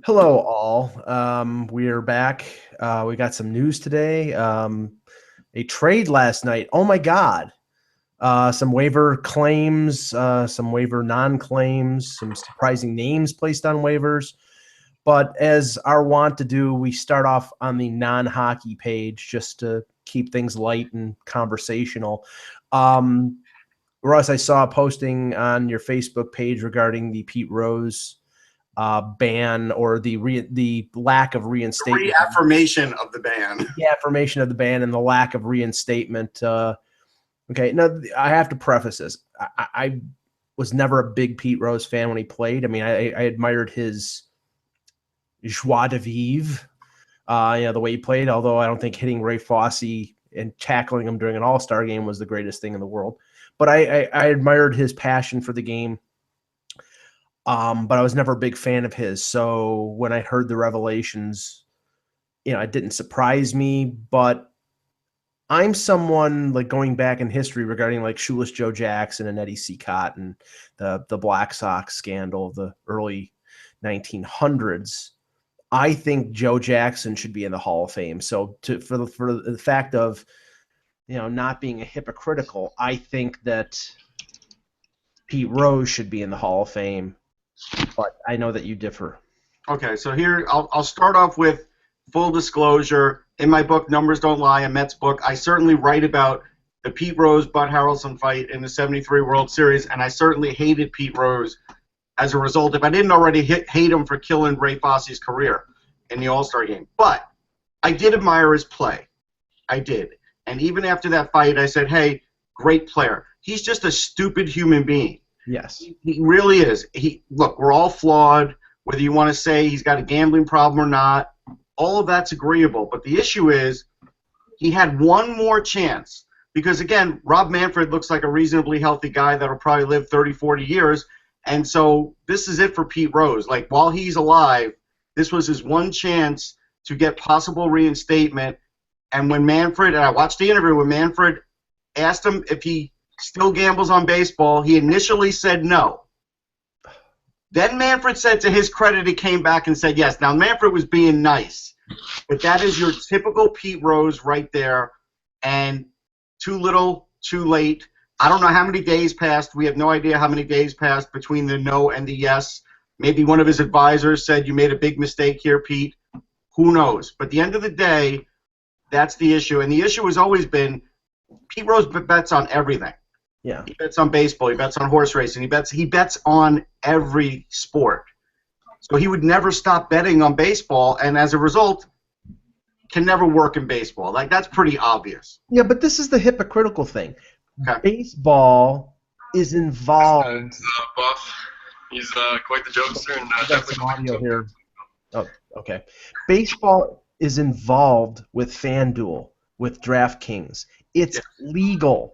Hello, all. We're back. We got some news today. A trade last night. Oh my God! Some waiver claims, some waiver non-claims, some surprising names placed on waivers. But as our want to do, we start off on the non-hockey page just to keep things light and conversational. Russ, I saw a posting on your Facebook page regarding the Pete Rose ban or the lack of reinstatement. The reaffirmation of the ban. The affirmation of the ban and the lack of reinstatement. Okay, now I have to preface this. I was never a big Pete Rose fan when he played. I mean, I admired his joie de vivre, the way he played, although I don't think hitting Ray Fosse and tackling him during an all-star game was the greatest thing in the world. But I admired his passion for the game. But I was never a big fan of his. So when I heard the revelations, it didn't surprise me. But I'm someone like going back in history regarding like Shoeless Joe Jackson and Eddie C. Cotton, the Black Sox scandal of the early 1900s. I think Joe Jackson should be in the Hall of Fame. So for the fact of not being a hypocritical, I think that Pete Rose should be in the Hall of Fame. But I know that you differ. Okay, so here I'll start off with full disclosure. In my book, Numbers Don't Lie, a Mets book, I certainly write about the Pete Rose-Bud Harrelson fight in the '73 World Series, and I certainly hated Pete Rose as a result. If I didn't already hate him for killing Ray Fosse's career in the All-Star game. But I did admire his play. I did. And even after that fight, I said, hey, great player. He's just a stupid human being. Yes. He really is. Look, we're all flawed, whether you want to say he's got a gambling problem or not. All of that's agreeable. But the issue is he had one more chance. Because, again, Rob Manfred looks like a reasonably healthy guy that will probably live 30, 40 years. And so this is it for Pete Rose. Like, while he's alive, this was his one chance to get possible reinstatement. And when Manfred, and I watched the interview when Manfred asked him if he still gambles on baseball, he initially said no. Then Manfred said, to his credit, he came back and said yes. Now, Manfred was being nice, but that is your typical Pete Rose right there, and too little, too late. I don't know how many days passed. We have no idea how many days passed between the no and the yes. Maybe one of his advisors said, you made a big mistake here, Pete. Who knows? But at the end of the day, that's the issue, and the issue has always been Pete Rose bets on everything. Yeah. He bets on baseball. He bets on horse racing. He bets on every sport. So he would never stop betting on baseball, and as a result, can never work in baseball. Like, that's pretty obvious. Yeah, but this is the hypocritical thing. Okay. Baseball is involved. It's Buff. He's quite the jokester, and I got some audio here. Oh, okay. Baseball is involved with FanDuel, with DraftKings. It's legal.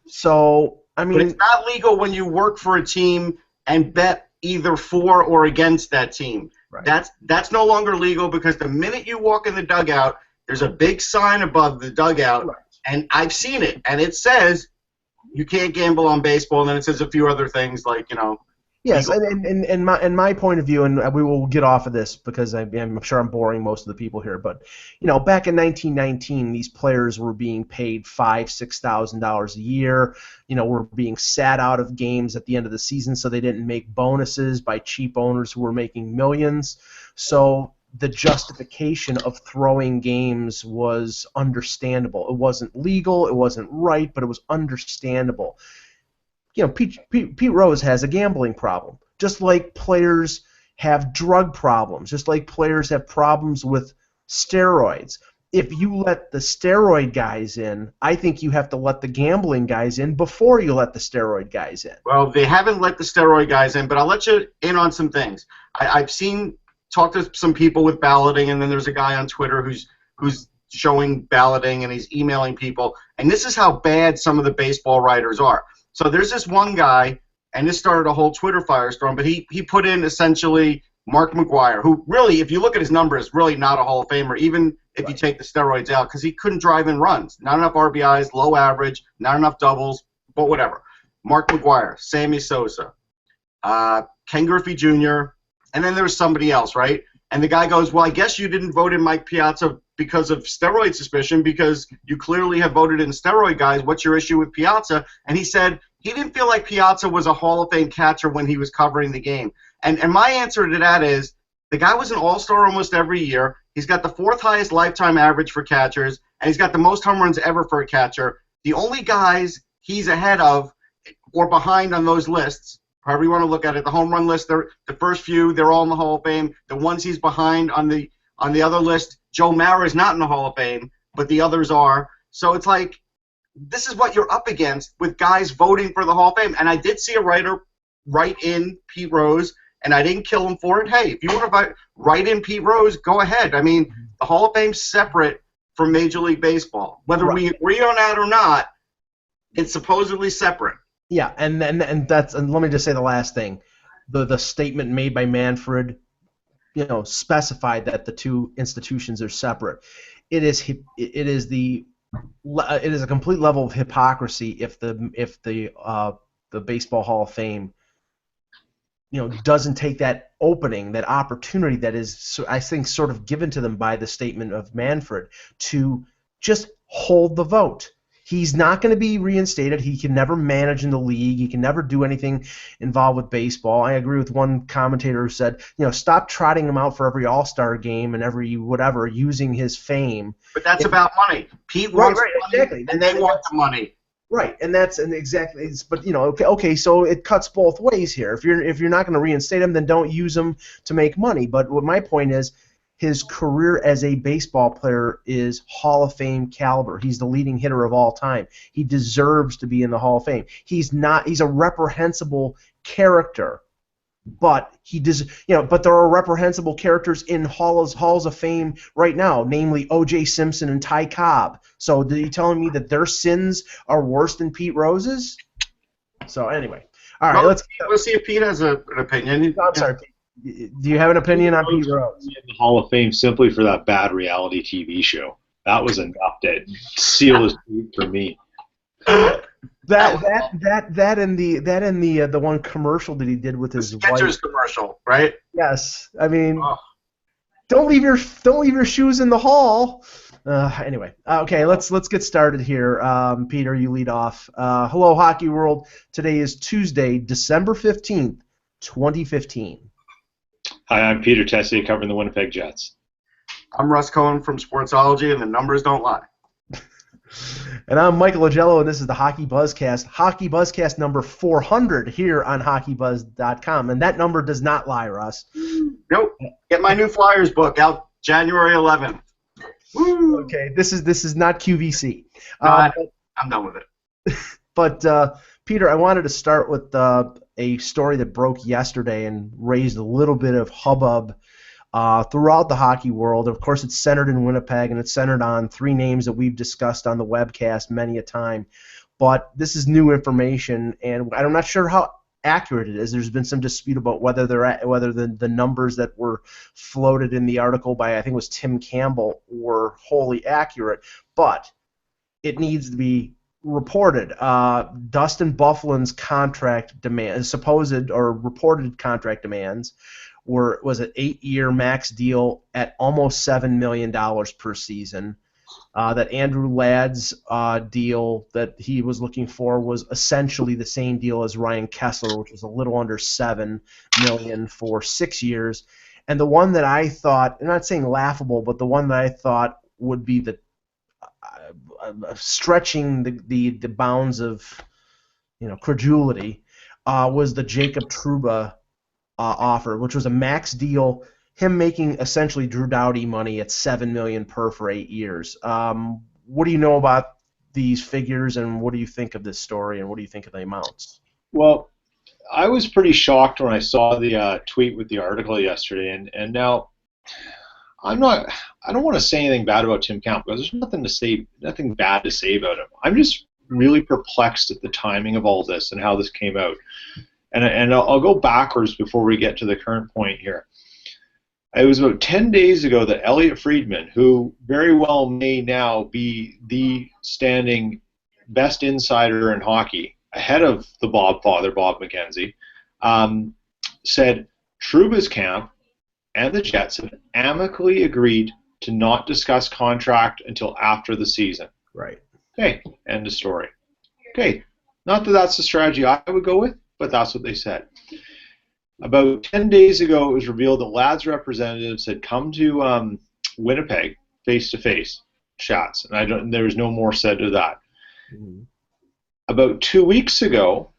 So, I mean... But it's not legal when you work for a team and bet either for or against that team. Right. That's no longer legal because the minute you walk in the dugout, there's a big sign above the dugout, right. And I've seen it, and it says you can't gamble on baseball, and then it says a few other things like, Yes, and my point of view, and we will get off of this because I'm sure I'm boring most of the people here, but back in 1919, these players were being paid $5,000-$6,000 a year. Were being sat out of games at the end of the season, so they didn't make bonuses by cheap owners who were making millions. So the justification of throwing games was understandable. It wasn't legal, it wasn't right, but it was understandable. Pete Rose has a gambling problem, just like players have drug problems, just like players have problems with steroids. If you let the steroid guys in, I think you have to let the gambling guys in before you let the steroid guys in. Well, they haven't let the steroid guys in, but I'll let you in on some things. I've talked to some people with balloting, and then there's a guy on Twitter who's showing balloting, and he's emailing people, and this is how bad some of the baseball writers are. So there's this one guy, and this started a whole Twitter firestorm, but he put in essentially Mark McGwire, who really, if you look at his numbers, is really not a Hall of Famer, even if you take the steroids out, because he couldn't drive in runs. Not enough RBIs, low average, not enough doubles, but whatever. Mark McGwire, Sammy Sosa, Ken Griffey Jr., and then there was somebody else, right? And the guy goes, well, I guess you didn't vote in Mike Piazza because of steroid suspicion, because you clearly have voted in steroid guys. What's your issue with Piazza? And he said he didn't feel like Piazza was a Hall of Fame catcher when he was covering the game. And my answer to that is the guy was an all-star almost every year. He's got the 4th highest lifetime average for catchers, and he's got the most home runs ever for a catcher. The only guys he's ahead of or behind on those lists, however you want to look at it, the home run list, the first few, they're all in the Hall of Fame. The ones he's behind on the other list, Joe Mara is not in the Hall of Fame, but the others are. So it's like, this is what you're up against with guys voting for the Hall of Fame. And I did see a writer write in Pete Rose, and I didn't kill him for it. Hey, if you want to write in Pete Rose, go ahead. I mean, the Hall of Fame's separate from Major League Baseball. Whether we agree on that or not, it's supposedly separate. Yeah, and let me just say the last thing. The statement made by Manfred, specified that the two institutions are separate. It is a complete level of hypocrisy if the Baseball Hall of Fame doesn't take that opening, that opportunity that is, I think, sort of given to them by the statement of Manfred to just hold the vote. He's not going to be reinstated. He can never manage in the league. He can never do anything involved with baseball. I agree with one commentator who said, stop trotting him out for every All-Star game and every whatever, using his fame. But that's about money. Pete wants money, exactly. and they want the money. Right, exactly. But okay, so it cuts both ways here. If you're not going to reinstate him, then don't use him to make money. But what my point is, his career as a baseball player is Hall of Fame caliber. He's the leading hitter of all time. He deserves to be in the Hall of Fame. He's a reprehensible character, but but there are reprehensible characters in halls of fame right now, namely O.J. Simpson and Ty Cobb. So are you telling me that their sins are worse than Pete Rose's? So anyway, all right, let's see if Pete has an opinion. I'm sorry, Pete. Do you have an opinion on Pete Rose? In the Hall of Fame simply for that bad reality TV show. That was enough to seal his feet for me. That and the one commercial that he did with his wife. Skechers commercial, right? Yes, I mean, don't leave your shoes in the hall. Anyway, okay, let's get started here. Peter, you lead off. Hello, Hockey World. Today is Tuesday, December 15th, 2015. Hi, I'm Peter Tessier, covering the Winnipeg Jets. I'm Russ Cohen from Sportsology, and the numbers don't lie. And I'm Michael Agello, and this is the Hockey Buzzcast. Hockey Buzzcast number 400 here on HockeyBuzz.com, and that number does not lie, Russ. Nope. Get my new Flyers book out January 11th. Woo! Okay, this is not QVC. I'm done with it. But Peter, I wanted to start with a story that broke yesterday and raised a little bit of hubbub throughout the hockey world. Of course, it's centered in Winnipeg, and it's centered on three names that we've discussed on the webcast many a time. But this is new information, and I'm not sure how accurate it is. There's been some dispute about whether the numbers that were floated in the article by, I think it was Tim Campbell, were wholly accurate. But it needs to be reported. Dustin Byfuglien's contract demand, supposed or reported contract demands, was an 8-year max deal at almost $7 million per season. That Andrew Ladd's deal that he was looking for was essentially the same deal as Ryan Kessler, which was a little under $7 million for 6 years. And the one that I thought, I'm not saying laughable, but the one that I thought would be the stretching the bounds of credulity was the Jacob Trouba offer, which was a max deal, him making essentially Drew Doughty money at $7 million per for 8 years. What do you know about these figures, and what do you think of this story, and what do you think of the amounts? Well, I was pretty shocked when I saw the tweet with the article yesterday, and now I don't want to say anything bad about Tim Campbell because there's nothing bad to say about him. I'm just really perplexed at the timing of all this and how this came out. And I'll go backwards before we get to the current point here. It was about 10 days ago that Elliot Friedman, who very well may now be the standing best insider in hockey, ahead of the Bob McKenzie, said Trouba's camp and the Jets have amicably agreed to not discuss contract until after the season. Right. Okay, end of story. Okay, not that that's the strategy I would go with, but that's what they said. About 10 days ago, it was revealed that Ladd's representatives had come to Winnipeg face-to-face chats, and there was no more said to that. Mm-hmm. About 2 weeks ago,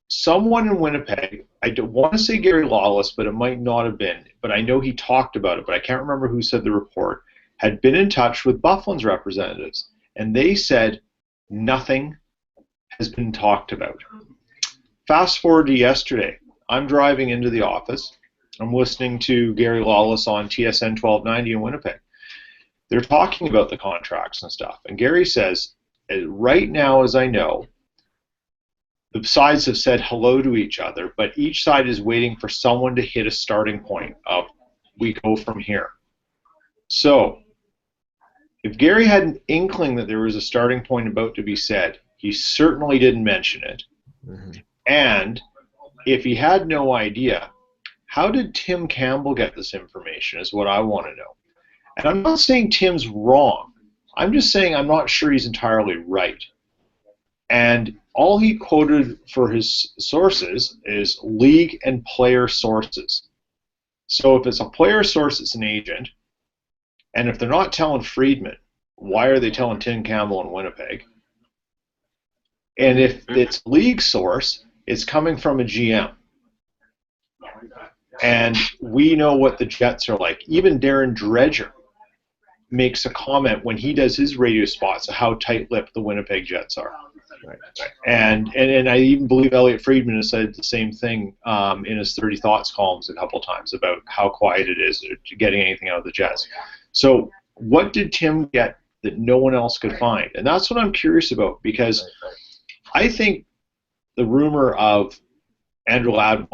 someone in Winnipeg, I don't want to say Gary Lawless, but it might not have been, but I know he talked about it, but I can't remember who said the report, had been in touch with Byfuglien's representatives, and they said nothing has been talked about. Fast forward to yesterday. I'm driving into the office. I'm listening to Gary Lawless on TSN 1290 in Winnipeg. They're talking about the contracts and stuff, and Gary says, right now, as I know, the sides have said hello to each other, but each side is waiting for someone to hit a starting point of we go from here. So, if Gary had an inkling that there was a starting point about to be said, he certainly didn't mention it. Mm-hmm. And if he had no idea, how did Tim Campbell get this information is what I want to know. And I'm not saying Tim's wrong. I'm just saying I'm not sure he's entirely right. And all he quoted for his sources is league and player sources. So if it's a player source, it's an agent. And if they're not telling Friedman, why are they telling Tim Campbell in Winnipeg? And if it's league source, it's coming from a GM. And we know what the Jets are like. Even Darren Dredger makes a comment when he does his radio spots of how tight-lipped the Winnipeg Jets are. Right. And I even believe Elliot Friedman has said the same thing in his 30 Thoughts columns a couple times about how quiet it is to getting anything out of the Jets. So what did Tim get that no one else could find? And that's what I'm curious about, because I think the rumor of Andrew Ladd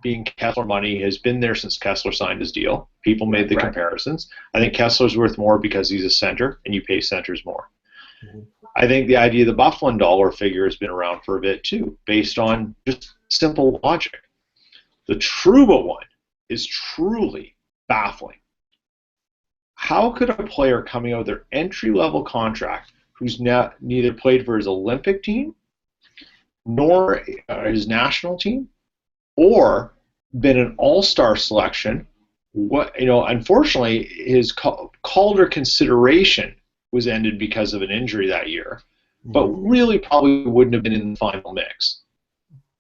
being Kessler money has been there since Kessler signed his deal. People made the comparisons. I think Kessler's worth more because he's a center, and you pay centers more. Mm-hmm. I think the idea of the Byfuglien dollar figure has been around for a bit too, based on just simple logic. The Trouba one is truly baffling. How could a player coming out of their entry-level contract, who's neither played for his Olympic team nor his national team, or been an all-star selection, unfortunately, his Calder consideration was ended because of an injury that year, but really probably wouldn't have been in the final mix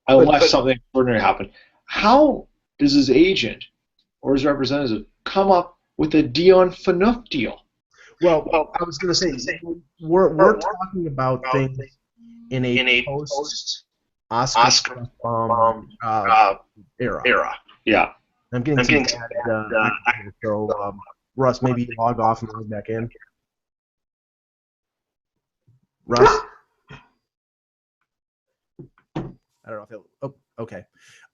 unless something extraordinary happened. How does his agent or his representative come up with a Dion Phaneuf deal? Well, I was going to say, we're talking about things in a post-Oscar era. Yeah. I'm getting so Russ, maybe log off and log back in. Russ? I don't know if it. Oh, okay.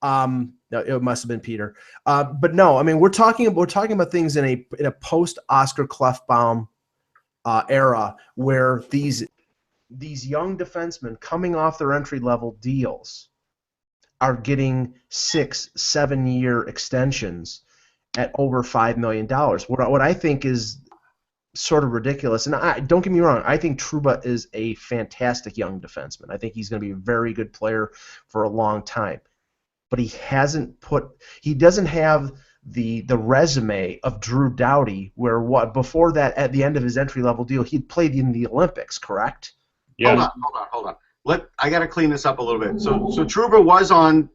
No, it must have been Peter. But no, I mean we're talking about things in a post-Oscar Klefbom era where these young defensemen coming off their entry-level deals are getting 6-7 year extensions at over $5 million. What I think is sort of ridiculous, and don't get me wrong, I think Trouba is a fantastic young defenseman. I think he's going to be a very good player for a long time. But he doesn't have the resume of Drew Doughty, where before that, at the end of his entry-level deal, he'd played in the Olympics, correct? Yeah. Hold on. I got to clean this up a little bit. So Trouba was on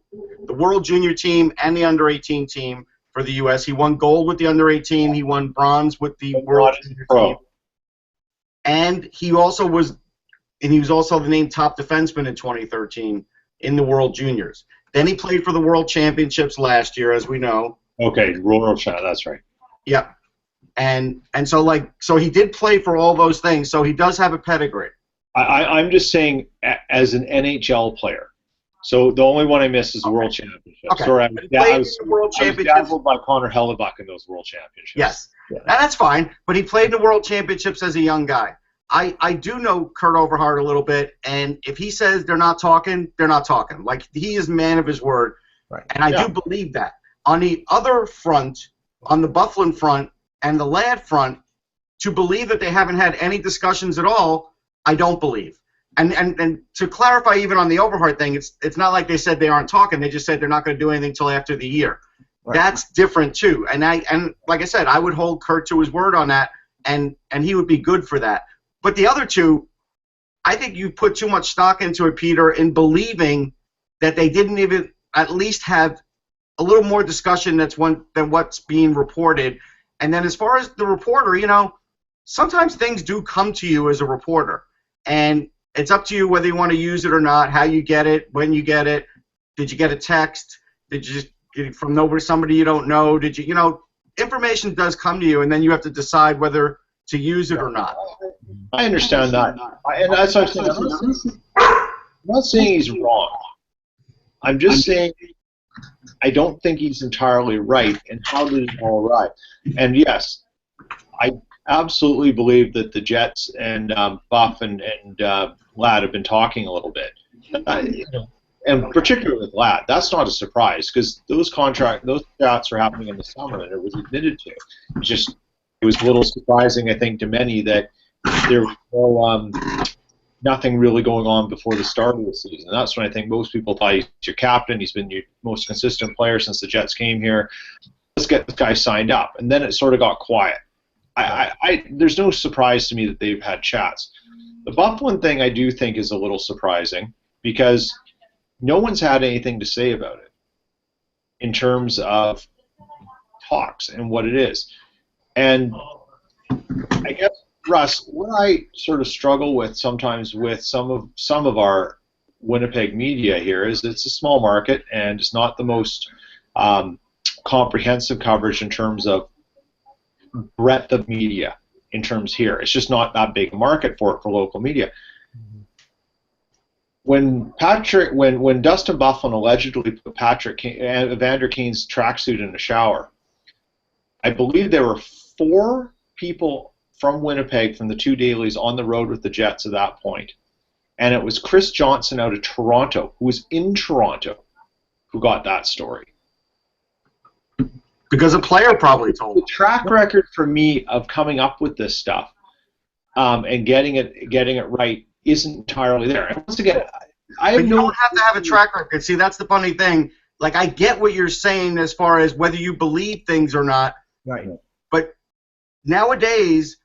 the World Junior team and the Under-18 team for the U.S. He won gold with the Under-18. He won bronze with the World Junior team. And he also was the named top defenseman in 2013 in the World Juniors. Then he played for the World Championships last year, as we know. Okay, World Champ, that's right. Yeah. And so he did play for all those things, so he does have a pedigree. I'm just saying as an NHL player. So the only one I missed is the World Championships. Okay. Sorry, I was dazzled by Connor Hellebuck in those World Championships. Yes, that's fine. But he played in the World Championships as a young guy. I do know Kurt Overhart a little bit, and if he says they're not talking, they're not talking. Like, he is man of his word, right. And I do believe that. On the other front, on the Bufflin front and the Ladd front, to believe that they haven't had any discussions at all, I don't believe. And to clarify, even on the Overhart thing, it's not like they said they aren't talking. They just said they're not going to do anything until after the year. Right. That's different too. And like I said, I would hold Kurt to his word on that, and he would be good for that. But the other two, I think you put too much stock into it, Peter, in believing that they didn't even at least have a little more discussion than what's being reported. And then as far as the reporter, sometimes things do come to you as a reporter, and it's up to you whether you want to use it or not, how you get it, when you get it. Did you get a text? Did you just get it from somebody you don't know? Did you, information does come to you, and then you have to decide whether to use it or not. I understand that. And that's what I'm saying. I'm not saying he's wrong. I'm just saying I don't think he's entirely right, and how did it all arrive? And yes, I absolutely believe that the Jets and Buff and Ladd have been talking a little bit, and particularly with Ladd. That's not a surprise, because those chats are happening in the summer, and it was admitted to. It was a little surprising, I think, to many that there was nothing really going on before the start of the season. That's when I think most people thought he's your captain. He's been your most consistent player since the Jets came here. Let's get this guy signed up. And then it sort of got quiet. There's no surprise to me that they've had chats. The Bufflin thing I do think is a little surprising, because no one's had anything to say about it in terms of talks and what it is. And I guess, Russ, what I sort of struggle with sometimes with some of our Winnipeg media here is it's a small market, and it's not the most comprehensive coverage in terms of breadth of media in terms here. It's just not that big a market for local media. When Dustin Bufflin allegedly put Evander Kane's tracksuit in the shower, I believe there were 4 people from Winnipeg, from the 2 dailies, on the road with the Jets at that point. And it was Chris Johnson out of Toronto, who was in Toronto, who got that story. Because a player probably told him. The track record for me of coming up with this stuff and getting it right isn't entirely there. And once again, you don't have to have a track record. See, that's the funny thing. Like, I get what you're saying as far as whether you believe things or not. Right. But nowadays,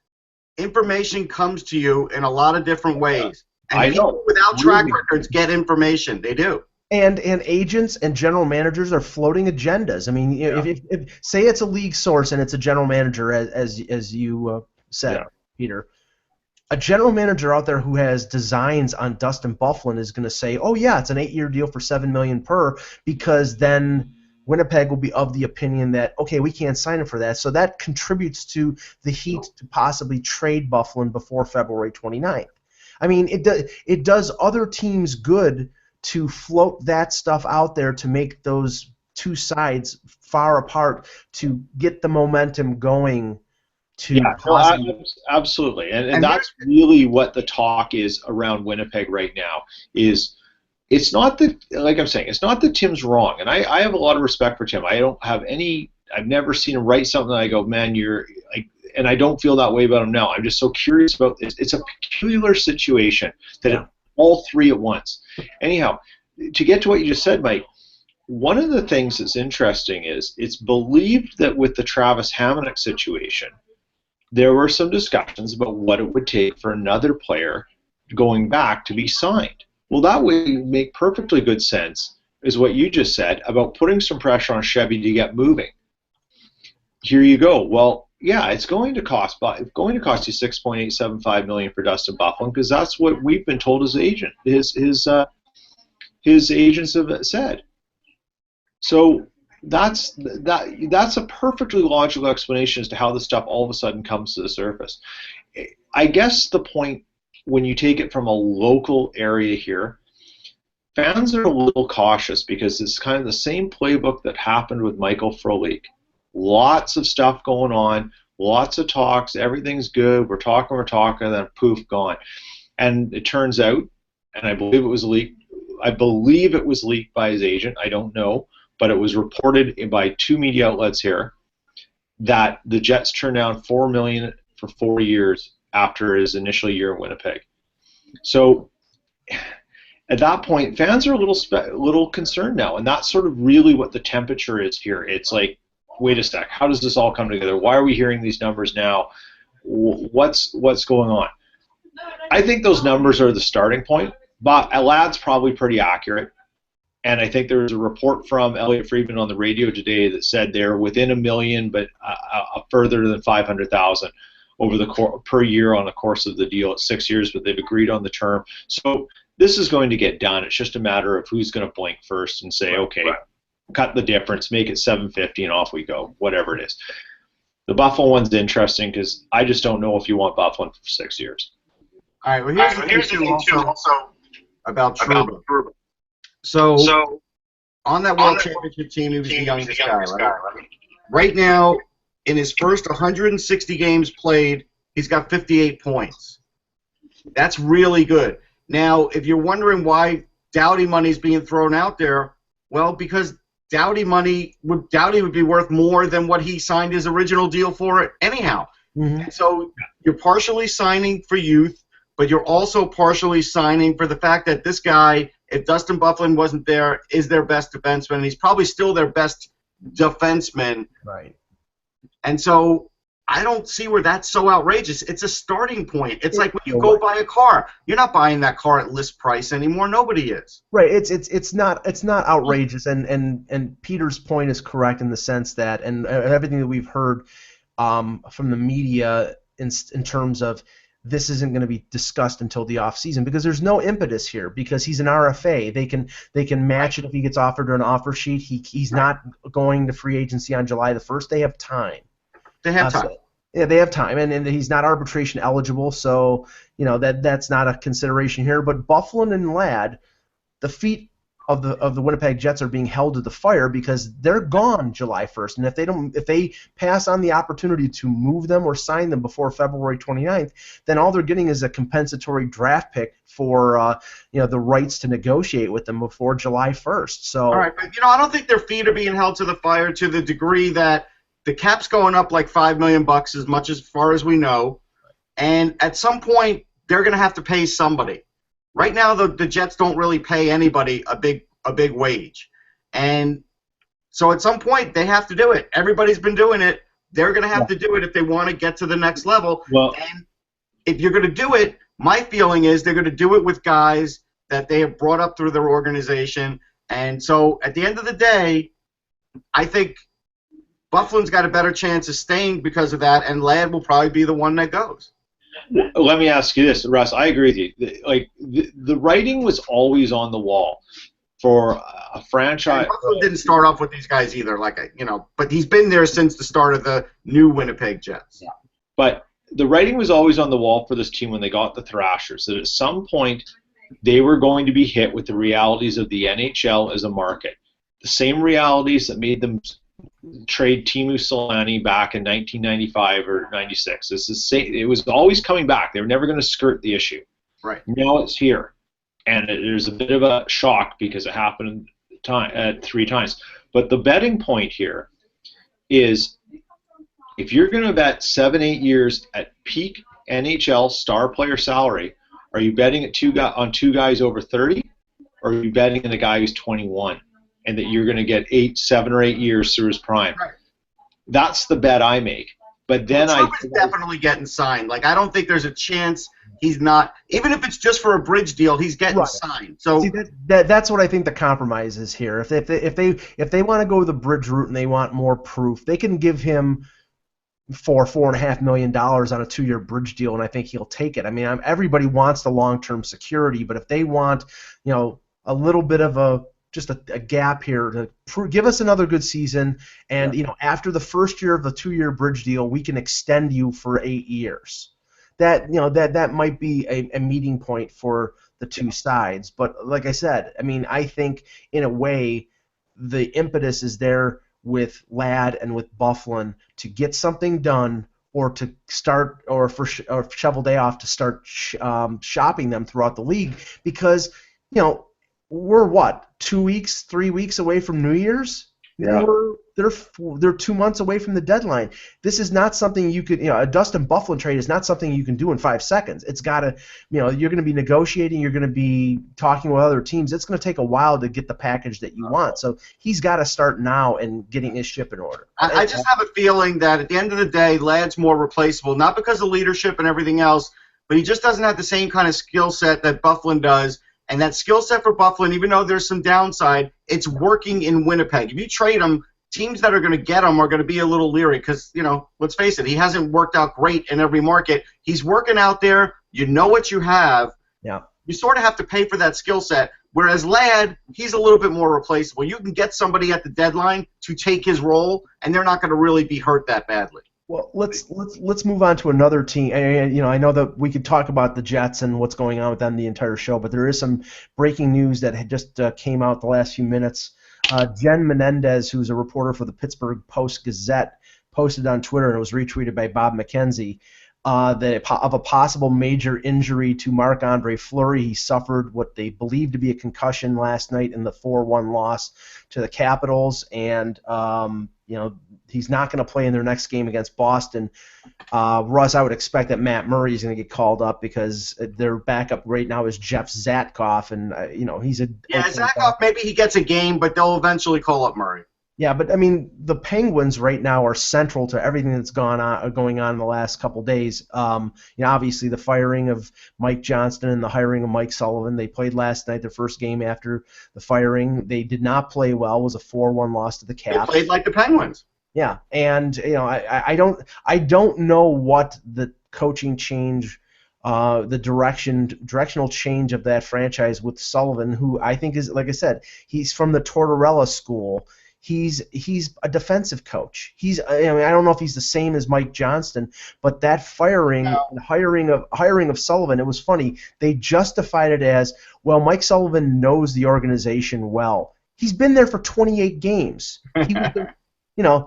information comes to you in a lot of different ways. And people without track records get information. They do. And agents and general managers are floating agendas. I mean, if say it's a league source and it's a general manager, as you said, Peter, a general manager out there who has designs on Dustin Bufflin is going to say, "Oh yeah, it's an 8-year deal for $7 million per," because then Winnipeg will be of the opinion that, okay, we can't sign him for that. So that contributes to the Heat to possibly trade Bufflin before February 29th. I mean, it does other teams good to float that stuff out there to make those two sides far apart to get the momentum going. Absolutely. And that's really what the talk is around Winnipeg right now is it's not that, like I'm saying, it's not that Tim's wrong. And I have a lot of respect for Tim. I've never seen him write something that I go, man, you're like, and I don't feel that way about him now. I'm just so curious about this. It's a peculiar situation that all 3 at once. Anyhow, to get to what you just said, Mike, one of the things that's interesting is it's believed that with the Travis Hamonic situation, there were some discussions about what it would take for another player going back to be signed. Well, that would make perfectly good sense, is what you just said, about putting some pressure on Chevy to get moving. Here you go. Well, yeah, it's going to cost you $6.875 million for Dustin Bufflin, because that's what we've been told his agent, his agents have said. So that's a perfectly logical explanation as to how this stuff all of a sudden comes to the surface. I guess the point, when you take it from a local area here, fans are a little cautious because it's kind of the same playbook that happened with Michael Frolik. Lots of stuff going on, lots of talks, everything's good, we're talking, and then poof, gone. And it turns out, and I believe it was leaked by his agent, I don't know, but it was reported by 2 media outlets here, that the Jets turned down $4 million for 4 years after his initial year in Winnipeg. So at that point, fans are a little concerned now, and that's sort of really what the temperature is here. It's like, wait a sec, how does this all come together? Why are we hearing these numbers now? What's going on? I think those numbers are the starting point, but Alad's probably pretty accurate. And I think there was a report from Elliot Friedman on the radio today that said they're within $1 million, but further than $500,000 over the per year on the course of the deal. It's 6 years, but they've agreed on the term. So this is going to get done. It's just a matter of who's going to blink first and say, okay, cut the difference, make it $750, and off we go, whatever it is. The Buffalo one's interesting because I just don't know if you want Buffalo for 6 years. All right, well, here's the thing, too, also about Trouba. So, on that World Championship team, he was the youngest guy, right? Right now, in his first 160 games played, he's got 58 points. That's really good. Now, if you're wondering why Doughty money is being thrown out there, well, because Doughty would be worth more than what he signed his original deal for it anyhow. Mm-hmm. So you're partially signing for youth, but you're also partially signing for the fact that this guy, if Dustin Byfuglien wasn't there, is their best defenseman, and he's probably still their best defenseman. Right. And so I don't see where that's so outrageous. It's a starting point. It's like when you go buy a car. You're not buying that car at list price anymore. Nobody is. Right. It's not outrageous. And Peter's point is correct in the sense that, and everything that we've heard from the media in terms of this isn't going to be discussed until the off season because there's no impetus here because he's an RFA. They can match it if he gets offered an offer sheet. He's not going to free agency on July the 1st. They have time. They have time. Yeah, they have time, and he's not arbitration eligible, so that's not a consideration here. But Byfuglien and Ladd, the feet of the Winnipeg Jets are being held to the fire because they're gone July 1st, and if they pass on the opportunity to move them or sign them before February 29th, then all they're getting is a compensatory draft pick for the rights to negotiate with them before July 1st. So all right, but I don't think their feet are being held to the fire to the degree that the cap's going up like $5 million as far as we know, and at some point they're going to have to pay somebody. Right now, the Jets don't really pay anybody a big wage, and so at some point they have to do it. Everybody's been doing it. They're going to have to do it if they want to get to the next level. Well, and if you're going to do it, my feeling is they're going to do it with guys that they have brought up through their organization. And so at the end of the day, I think Byfuglien's got a better chance of staying because of that, and Ladd will probably be the one that goes. Let me ask you this, Russ. I agree with you. Like the writing was always on the wall for a franchise. Byfuglien didn't start off with these guys either, but he's been there since the start of the new Winnipeg Jets. Yeah. But the writing was always on the wall for this team when they got the Thrashers, that at some point they were going to be hit with the realities of the NHL as a market. The same realities that made them trade Teemu Selanne back in 1995 or 96. It was always coming back. They were never going to skirt the issue. Right. Now it's here. And there's a bit of a shock because it happened 3 times. But the betting point here is if you're going to bet 7-8 years at peak NHL star player salary, are you betting on 2 guys over 30, or are you betting on a guy who's 21 and that you're going to get 7 or 8 years through his prime? Right. That's the bet I make. But then Trouba's definitely getting signed. I don't think there's a chance he's not. Even if it's just for a bridge deal, he's getting signed. So see, that's what I think the compromise is here. If they want to go the bridge route and they want more proof, they can give him $4.5 million on a 2-year bridge deal, and I think he'll take it. I mean, everybody wants the long-term security, but if they want, a little bit of just a gap here to give us another good season, and after the first year of the 2-year bridge deal, we can extend you for 8 years. That might be a meeting point for the two sides. But like I said, I mean, I think in a way the impetus is there with Ladd and with Byfuglien to get something done, or to start, or Shovel Day off to start shopping them throughout the league, because we're 2 weeks, 3 weeks away from New Year's. Yeah. they're 2 months away from the deadline. This is not something you could, a Dustin Byfuglien trade is not something you can do in 5 seconds. It's got to, you're going to be negotiating, you're going to be talking with other teams. It's going to take a while to get the package that you want. So he's got to start now and getting his ship in order. I just have a feeling that at the end of the day, Ladd's more replaceable, not because of leadership and everything else, but he just doesn't have the same kind of skill set that Byfuglien does. And that skill set for Byfuglien, even though there's some downside, it's working in Winnipeg. If you trade him, teams that are going to get him are going to be a little leery because, let's face it, he hasn't worked out great in every market. He's working out there. You know what you have. Yeah. You sort of have to pay for that skill set. Whereas Ladd, he's a little bit more replaceable. You can get somebody at the deadline to take his role, and they're not going to really be hurt that badly. Well, let's move on to another team. I know that we could talk about the Jets and what's going on with them the entire show, but there is some breaking news that had just came out the last few minutes. Jen Menendez, who's a reporter for the Pittsburgh Post-Gazette, posted on Twitter, and it was retweeted by Bob McKenzie, that of a possible major injury to Marc-Andre Fleury. He suffered what they believe to be a concussion last night in the 4-1 loss to the Capitals, and he's not going to play in their next game against Boston. Russ, I would expect that Matt Murray is going to get called up because their backup right now is Jeff Zatkoff, and he's a Zatkoff. Maybe he gets a game, but they'll eventually call up Murray. Yeah, but I mean, the Penguins right now are central to everything that's going on in the last couple days. Obviously the firing of Mike Johnston and the hiring of Mike Sullivan. They played last night, their first game after the firing. They did not play well. It was a 4-1 loss to the Caps. They played like the Penguins. Yeah, and I don't know what the coaching change, the directional change of that franchise with Sullivan, who I think is, like I said, he's from the Tortorella school. He's a defensive coach. I don't know if he's the same as Mike Johnston, but that firing and hiring of Sullivan, it was funny. They justified it as, well, Mike Sullivan knows the organization well. He's been there for 28 games.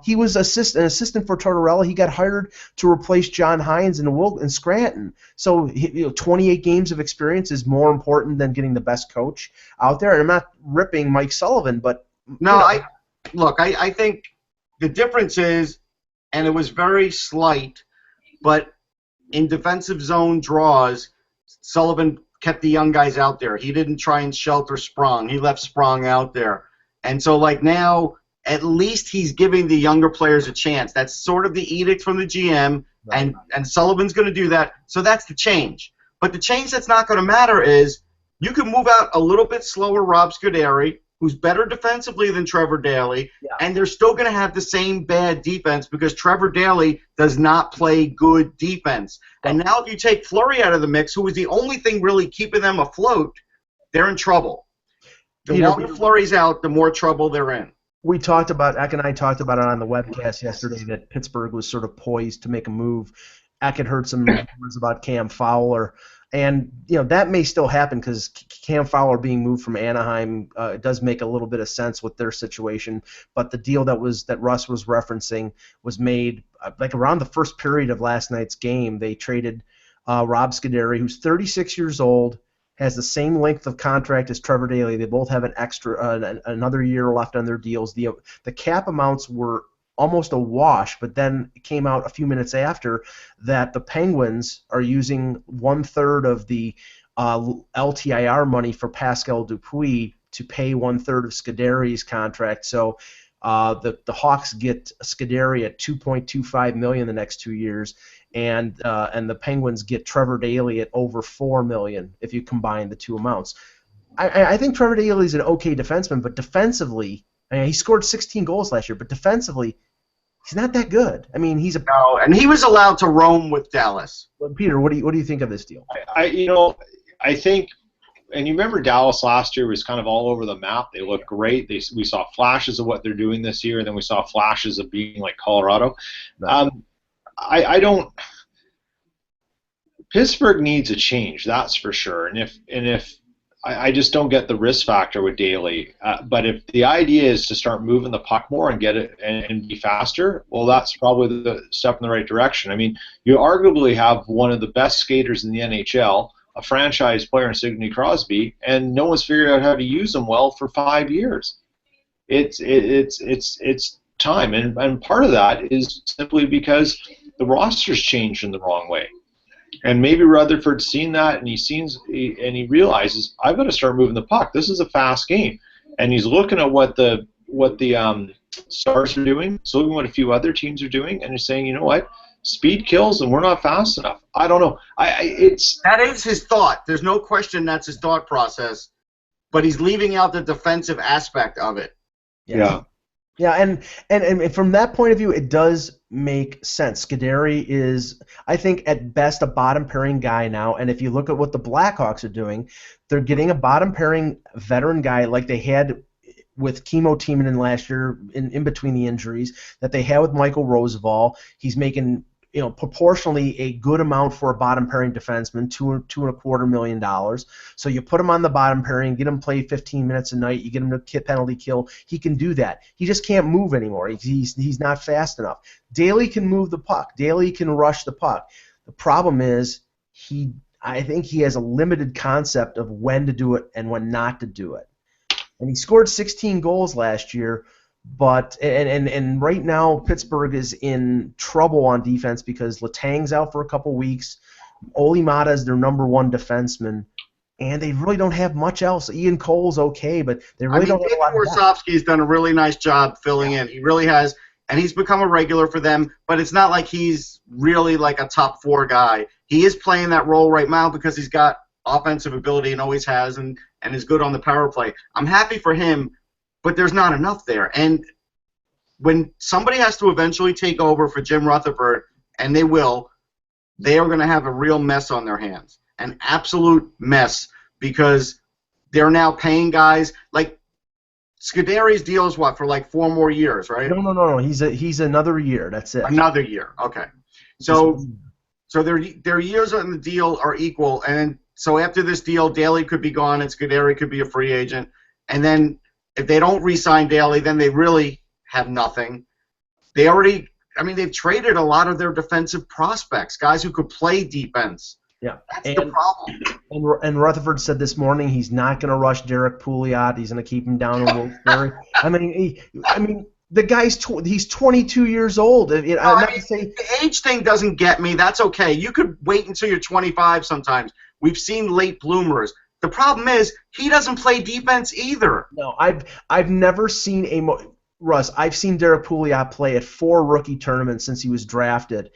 He was an assistant for Tortorella. He got hired to replace John Hines in Scranton. So 28 games of experience is more important than getting the best coach out there. And I'm not ripping Mike Sullivan, but I think the difference is, and it was very slight, but in defensive zone draws, Sullivan kept the young guys out there. He didn't try and shelter Sprong. He left Sprong out there. And so now, at least he's giving the younger players a chance. That's sort of the edict from the GM, and Sullivan's going to do that. So that's the change. But the change that's not going to matter is you can move out a little bit slower Rob Scuderi, who's better defensively than Trevor Daley, and they're still going to have the same bad defense because Trevor Daley does not play good defense. And now if you take Fleury out of the mix, who was the only thing really keeping them afloat, they're in trouble. The longer Fleury's out, the more trouble they're in. We talked about, Eck and I talked about it on the webcast yesterday, that Pittsburgh was sort of poised to make a move. Eck had heard some rumors about Cam Fowler. And, that may still happen because Cam Fowler being moved from Anaheim does make a little bit of sense with their situation. But the deal that Russ was referencing was made around the first period of last night's game. They traded Rob Scuderi, who's 36 years old, has the same length of contract as Trevor Daley. They both have another year left on their deals. The cap amounts were almost a wash, but then it came out a few minutes after that the Penguins are using 1/3 of the LTIR money for Pascal Dupuis to pay 1/3 of Scuderi's contract. So the Hawks get Scuderi at $2.25 million the next 2 years, and the Penguins get Trevor Daley at over $4 million if you combine the two amounts. I think Trevor Daley is an okay defenseman, but defensively, he scored 16 goals last year, but defensively, he's not that good. I mean, and he was allowed to roam with Dallas. Peter, what do you think of this deal? I think, and you remember Dallas last year was kind of all over the map. They looked great. We saw flashes of what they're doing this year, and then we saw flashes of being like Colorado. Right. I don't. Pittsburgh needs a change, that's for sure. And if I just don't get the risk factor with Daley. But if the idea is to start moving the puck more and get it and be faster, well, that's probably the step in the right direction. I mean, you arguably have one of the best skaters in the NHL, a franchise player in Sidney Crosby, and no one's figured out how to use him well for 5 years. It's time, and part of that is simply because the roster's changed in the wrong way. And maybe Rutherford's seen that, and he realizes, I've got to start moving the puck. This is a fast game, and he's looking at what the Stars are doing, so looking at what a few other teams are doing, and he's saying, you know what, speed kills, and we're not fast enough. I don't know. That is his thought. There's no question that's his thought process, but he's leaving out the defensive aspect of it. Yeah. Yeah, and from that point of view, it does make sense. Scuderi is, I think, at best a bottom-pairing guy now, and if you look at what the Blackhawks are doing, they're getting a bottom-pairing veteran guy like they had with Kimmo Timonen last year in between the injuries, that they had with Michael Roosevelt. He's making proportionally a good amount for a bottom pairing defenseman, $2.25 million. So you put him on the bottom pairing, get him play 15 minutes a night, you get him to penalty kill. He can do that. He just can't move anymore. He's not fast enough. Daly can move the puck. Daly can rush the puck. The problem is I think he has a limited concept of when to do it and when not to do it. And he scored 16 goals last year. But and right now Pittsburgh is in trouble on defense because Letang's out for a couple weeks. Oli Mata is their number one defenseman, and they really don't have much else. Ian Cole's okay, but they really don't have a lot of depth. Warsofsky's done a really nice job filling in. He really has, and he's become a regular for them. But it's not like he's really like a top 4 guy. He is playing that role right now because he's got offensive ability and always has, and is good on the power play. I'm happy for him. But there's not enough there. And when somebody has to eventually take over for Jim Rutherford, and they will, they are going to have a real mess on their hands. An absolute mess, because they're now paying guys like Scuderi's deal is what, for like 4 more years, right? No. He's another year. That's it. Another year. Okay. So their years on the deal are equal, and so after this deal, Daly could be gone and Scuderi could be a free agent, and then if they don't re-sign Daly, then they really have nothing. They've traded a lot of their defensive prospects, guys who could play defense. Yeah, that's the problem. And Rutherford said this morning he's not going to rush Derek Pouliot. He's going to keep him down in Wilkes-Barre. The guy's he's 22 years old. The age thing doesn't get me. That's okay. You could wait until you're 25 sometimes. We've seen late bloomers. The problem is he doesn't play defense either. No, I've never seen Russ. I've seen Derek Pouliot play at 4 rookie tournaments since he was drafted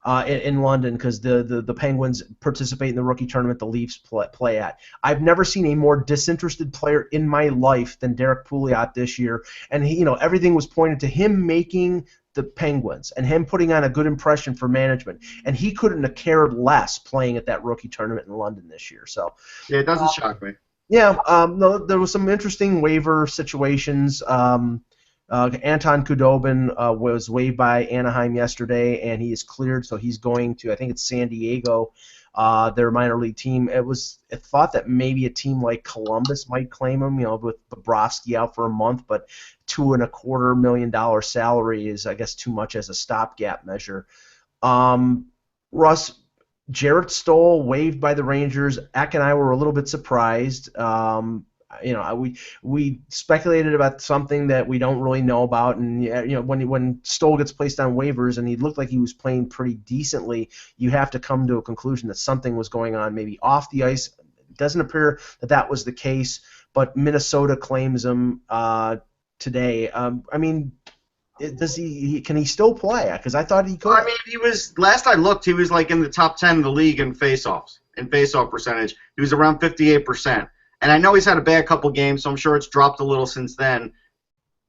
in London, because the Penguins participate in the rookie tournament the Leafs play at. I've never seen a more disinterested player in my life than Derek Pouliot this year, and everything was pointed to him making the Penguins and him putting on a good impression for management, and he couldn't have cared less playing at that rookie tournament in London this year. So yeah, it doesn't shock me. Yeah, no, there was some interesting waiver situations. Anton Khudobin was waived by Anaheim yesterday, and he is cleared, so he's going to, I think it's San Diego, their minor league team. It thought that maybe a team like Columbus might claim him, with Bobrovsky out for a month, but $2.25 million salary is, I guess, too much as a stopgap measure. Russ, Jarrett Stoll waived by the Rangers. Eck and I were a little bit surprised. We speculated about something that we don't really know about, and when Stoll gets placed on waivers and he looked like he was playing pretty decently, you have to come to a conclusion that something was going on, maybe off the ice. It doesn't appear that was the case, but Minnesota claims him today. Can he still play? Because I thought he could. He was, last I looked, he was like in the top 10 of the league in faceoff percentage. He was around 58%. And I know he's had a bad couple games, so I'm sure it's dropped a little since then.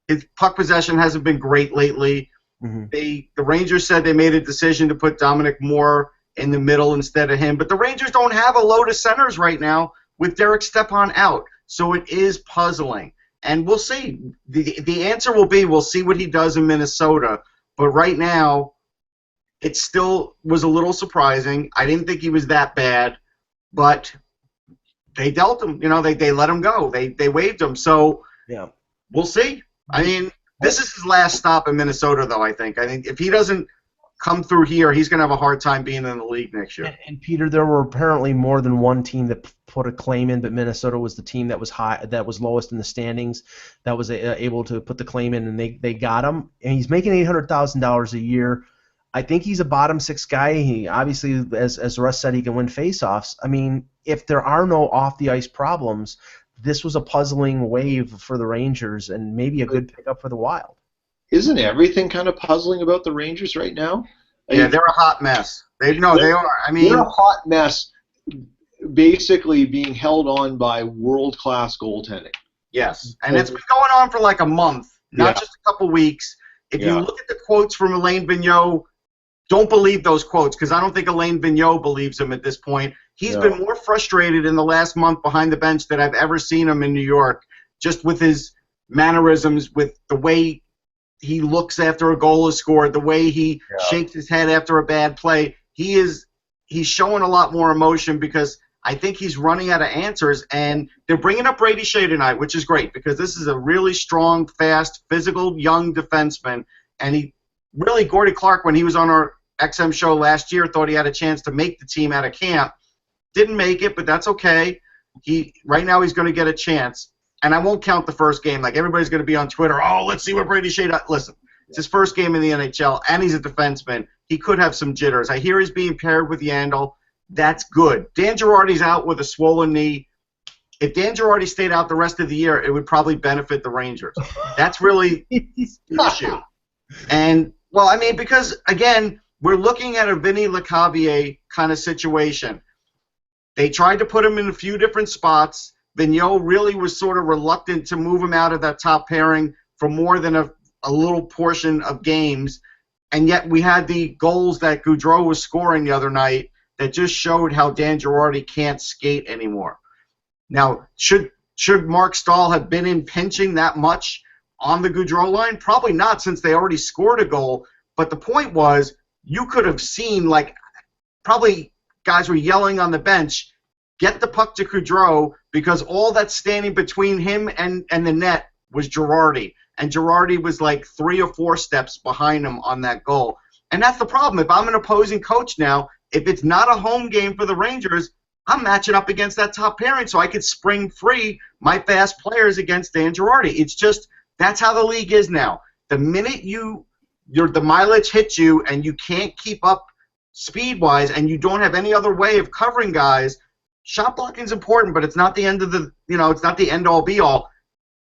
His puck possession hasn't been great lately. Mm-hmm. The Rangers said they made a decision to put Dominic Moore in the middle instead of him, but the Rangers don't have a load of centers right now with Derek Stepan out, so it is puzzling. And we'll see. The answer will be we'll see what he does in Minnesota, but right now it still was a little surprising. I didn't think he was that bad, but they dealt him. They let him go. They waived him. So yeah, we'll see. This is his last stop in Minnesota, though. I think if he doesn't come through here, he's going to have a hard time being in the league next year. And Peter, there were apparently more than one team that put a claim in, but Minnesota was the team that was lowest in the standings, that was able to put the claim in, and they got him. And he's making $800,000 a year. I think he's a bottom six guy. He obviously, as Russ said, he can win faceoffs. I mean, if there are no off the ice problems, this was a puzzling wave for the Rangers and maybe a good pickup for the Wild. Isn't everything kind of puzzling about the Rangers right now? Yeah, they're a hot mess. They are. I mean, they're a hot mess, basically being held on by world-class goaltending. Yes, and it's been going on for like a month, not just a couple weeks. If you look at the quotes from Alain Vigneault, don't believe those quotes, because I don't think Alain Vigneault believes them at this point. He's been more frustrated in the last month behind the bench than I've ever seen him in New York, just with his mannerisms, with the way he looks after a goal is scored, the way he shakes his head after a bad play. He's showing a lot more emotion because I think he's running out of answers, and they're bringing up Brady Shea tonight, which is great because this is a really strong, fast, physical, young defenseman, and he really, Gordy Clark, when he was on our XM show last year, thought he had a chance to make the team out of camp. Didn't make it, but that's okay. Right now he's going to get a chance. And I won't count the first game. Like, everybody's going to be on Twitter, oh, let's see what Brady Shea does. Listen, it's his first game in the NHL, and he's a defenseman. He could have some jitters. I hear he's being paired with Yandel. That's good. Dan Girardi's out with a swollen knee. If Dan Girardi stayed out the rest of the year, it would probably benefit the Rangers. That's really the issue. And, well, I mean, because, again, we're looking at a Vinny Lecavalier kind of situation. They tried to put him in a few different spots. Vigneault really was sort of reluctant to move him out of that top pairing for more than a little portion of games, and yet we had the goals that Gaudreau was scoring the other night that just showed how Dan Girardi can't skate anymore. Now, should Mark Stahl have been in pinching that much on the Gaudreau line? Probably not, since they already scored a goal, but the point was you could have seen, like, probably guys were yelling on the bench, get the puck to Gaudreau, because all that's standing between him and the net was Girardi. And Girardi was like 3 or 4 steps behind him on that goal. And that's the problem. If I'm an opposing coach now, if it's not a home game for the Rangers, I'm matching up against that top pairing so I could spring free my fast players against Dan Girardi. It's just, that's how the league is now. The minute the mileage hits you and you can't keep up speed-wise and you don't have any other way of covering guys, shot blocking is important, but it's not the end of it's not the end-all be-all.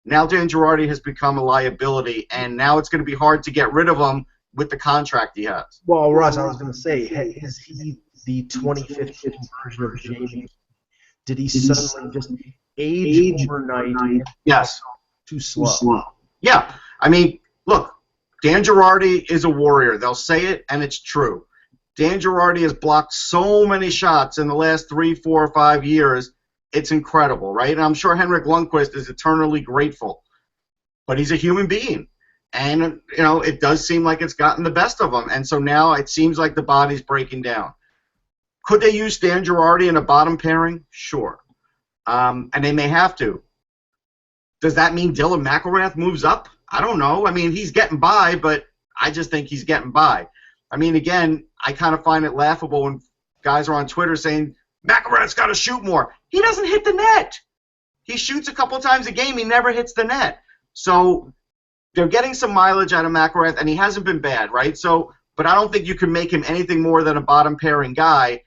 Now Dan Girardi has become a liability, and now it's going to be hard to get rid of him with the contract he has. Well, Russ, I was going to say, is he the 2015 version of Jamie? Did he suddenly just age overnight? Yes. Too slow. Yeah. I mean, look, Dan Girardi is a warrior. They'll say it, and it's true. Dan Girardi has blocked so many shots in the last 3, 4, or 5 years. It's incredible, right? And I'm sure Henrik Lundqvist is eternally grateful. But he's a human being. And, it does seem like it's gotten the best of him. And so now it seems like the body's breaking down. Could they use Dan Girardi in a bottom pairing? Sure. And they may have to. Does that mean Dylan McIlrath moves up? I don't know. I mean, he's getting by, but I just think he's getting by. I mean, again, I kind of find it laughable when guys are on Twitter saying, McIlrath's got to shoot more. He doesn't hit the net. He shoots a couple times a game. He never hits the net. So they're getting some mileage out of McIlrath, and he hasn't been bad, right? So, but I don't think you can make him anything more than a bottom pairing guy.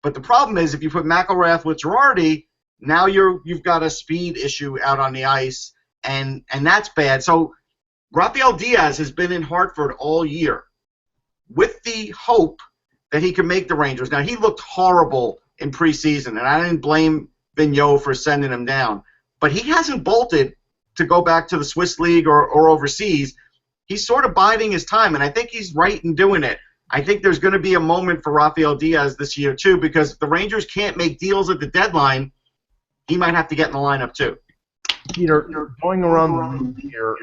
But the problem is, if you put McIlrath with Girardi, now you've got a speed issue out on the ice, and that's bad. So Rafael Diaz has been in Hartford all year with the hope that he can make the Rangers. Now, he looked horrible in preseason, and I didn't blame Vigneault for sending him down. But he hasn't bolted to go back to the Swiss League or overseas. He's sort of biding his time, and I think he's right in doing it. I think there's going to be a moment for Rafael Diaz this year, too, because if the Rangers can't make deals at the deadline, he might have to get in the lineup, too. Peter, going around the league here,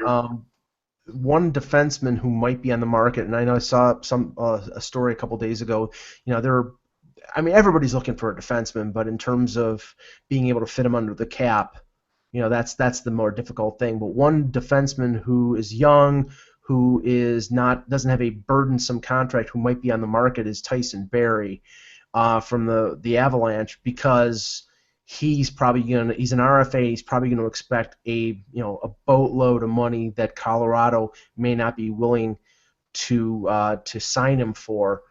one defenseman who might be on the market, and I know I saw a story a couple days ago. Everybody's looking for a defenseman, but in terms of being able to fit him under the cap, that's the more difficult thing. But one defenseman who is young, who doesn't have a burdensome contract, who might be on the market, is Tyson Barrie from the Avalanche, because he's an RFA. He's probably gonna expect a boatload of money that Colorado may not be willing to sign him for.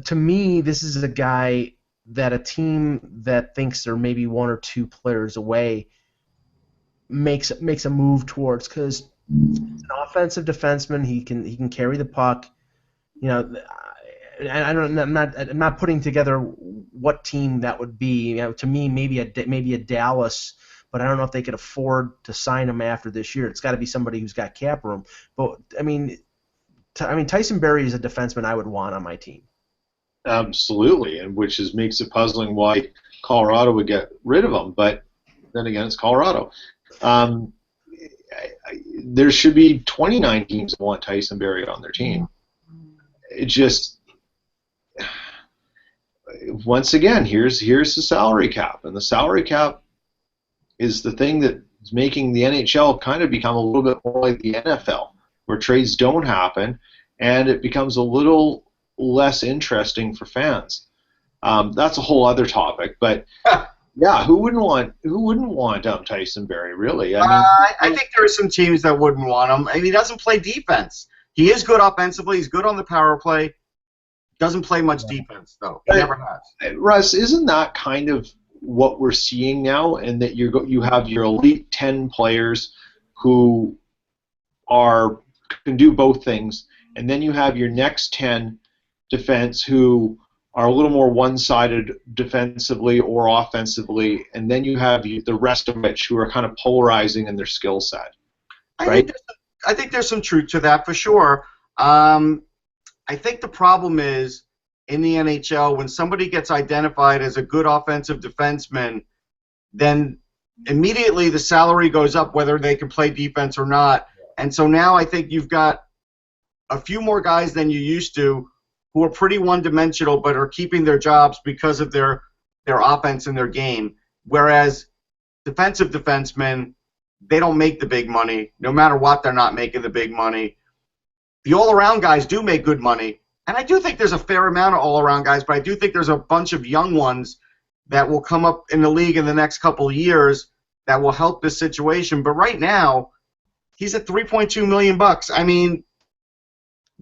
To me, this is a guy that a team that thinks they're maybe one or two players away makes a move towards, because he's an offensive defenseman. He can carry the puck. I'm not putting together what team that would be. To me, maybe a Dallas, but I don't know if they could afford to sign him after this year. It's got to be somebody who's got cap room. But I mean, Tyson Barrie is a defenseman I would want on my team. Absolutely, and which makes it puzzling why Colorado would get rid of him. But then again, it's Colorado. There should be 29 teams that want Tyson Barrie on their team. It just, once again, here's the salary cap, and the salary cap is the thing that is making the NHL kind of become a little bit more like the NFL, where trades don't happen, and it becomes a little less interesting for fans. That's a whole other topic, but yeah, who wouldn't want Tyson Barrie, really? I think there are some teams that wouldn't want him. I mean, he doesn't play defense. He is good offensively. He's good on the power play. Doesn't play much defense, though. He never has. Russ, isn't that kind of what we're seeing now? And that you have your elite 10 players who can do both things, and then you have your next 10 defense who are a little more one-sided defensively or offensively, and then you have the rest of which who are kind of polarizing in their skill set. Right? I think there's some truth to that for sure. I think the problem is in the NHL, when somebody gets identified as a good offensive defenseman, then immediately the salary goes up whether they can play defense or not. And so now I think you've got a few more guys than you used to who are pretty one-dimensional but are keeping their jobs because of their offense and their game. Whereas defensive defensemen, they don't make the big money. No matter what, they're not making the big money. The all-around guys do make good money. And I do think there's a fair amount of all-around guys, but I do think there's a bunch of young ones that will come up in the league in the next couple of years that will help this situation. But right now, he's at $3.2 million. I mean,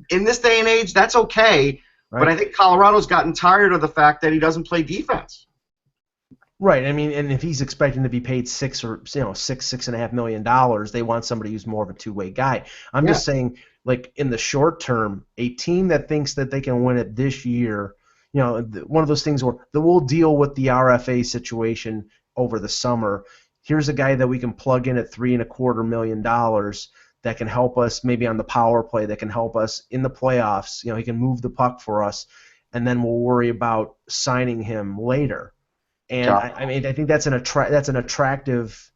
in this day and age, that's okay. Right. But I think Colorado's gotten tired of the fact that he doesn't play defense. Right. I mean, and if he's expecting to be paid $6.5 million, they want somebody who's more of a two-way guy. I'm just saying, like, in the short term, a team that thinks that they can win it this year, one of those things where we'll deal with the RFA situation over the summer. Here's a guy that we can plug in at $3.25 million that can help us maybe on the power play, that can help us in the playoffs. He can move the puck for us, and then we'll worry about signing him later. And I mean, I think that's an attractive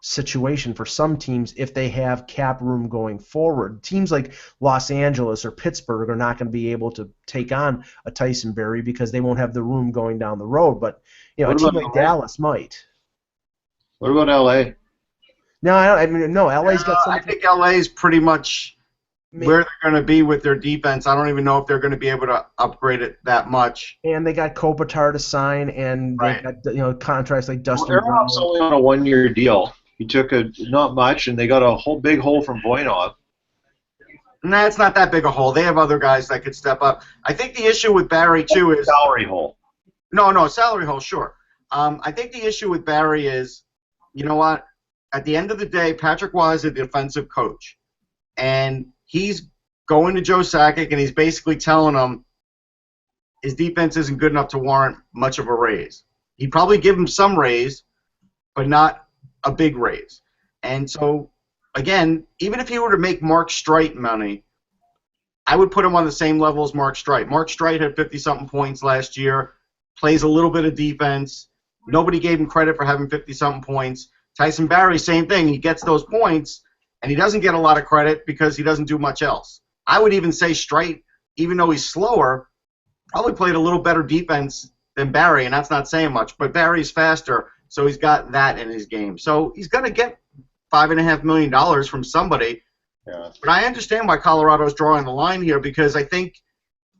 situation for some teams if they have cap room going forward. Teams like Los Angeles or Pittsburgh are not going to be able to take on a Tyson Barrie because they won't have the room going down the road. But a team like Dallas might. What about LA? No, LA's got something. I think LA's pretty much where they're going to be with their defense. I don't even know if they're going to be able to upgrade it that much. And they got Kopitar to sign, and they got contracts like Dustin. Well, Aronof's only on a one-year deal. He took not much, and they got a whole big hole from Voinov. Nah, it's not that big a hole. They have other guys that could step up. I think the issue with Barrie too is salary hole. No, salary hole, sure. I think the issue with Barrie is, you know what? At the end of the day, Patrick Waugh is a defensive coach, and he's going to Joe Sakic, and he's basically telling him his defense isn't good enough to warrant much of a raise. He'd probably give him some raise, but not a big raise. And so, again, even if he were to make Mark Streit money, I would put him on the same level as Mark Streit. Mark Streit had 50-something points last year, plays a little bit of defense. Nobody gave him credit for having 50-something points. Tyson Barrie, same thing. He gets those points, and he doesn't get a lot of credit because he doesn't do much else. I would even say Streit, even though he's slower, probably played a little better defense than Barrie, and that's not saying much. But Barrie's faster, so he's got that in his game. So he's going to get $5.5 million from somebody. Yeah. But I understand why Colorado's drawing the line here because I think,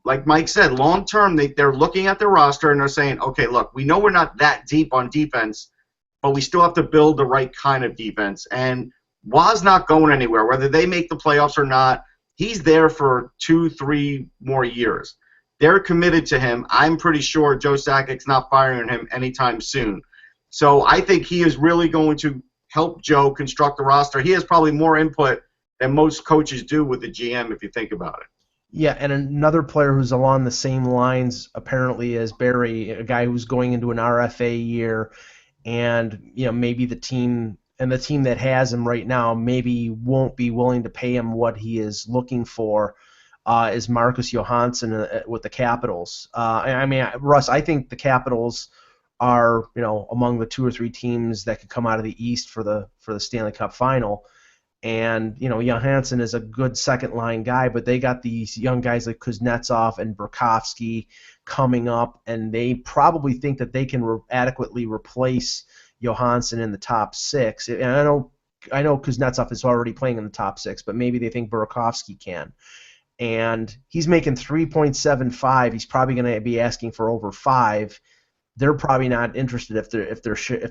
like Mike said, long term they're looking at their roster and they're saying, okay, look, we know we're not that deep on defense, but we still have to build the right kind of defense. And Wa's not going anywhere, whether they make the playoffs or not. He's there for 2-3 more years. They're committed to him. I'm pretty sure Joe Sakic's not firing him anytime soon. So I think he is really going to help Joe construct the roster. He has probably more input than most coaches do with the GM, if you think about it. Yeah, and another player who's along the same lines apparently is Barry, a guy who's going into an RFA year, and maybe the team that has him right now maybe won't be willing to pay him what he is looking for. Is Marcus Johansson with the Capitals? I mean, Russ, I think the Capitals are among the 2 or 3 teams that could come out of the East for the Stanley Cup Final. And, Johansson is a good second-line guy, but they got these young guys like Kuznetsov and Burakovsky coming up, and they probably think that they can adequately replace Johansson in the top 6. And I know Kuznetsov is already playing in the top 6, but maybe they think Burakovsky can. And he's making 3.75. He's probably going to be asking for over 5. They're probably not interested if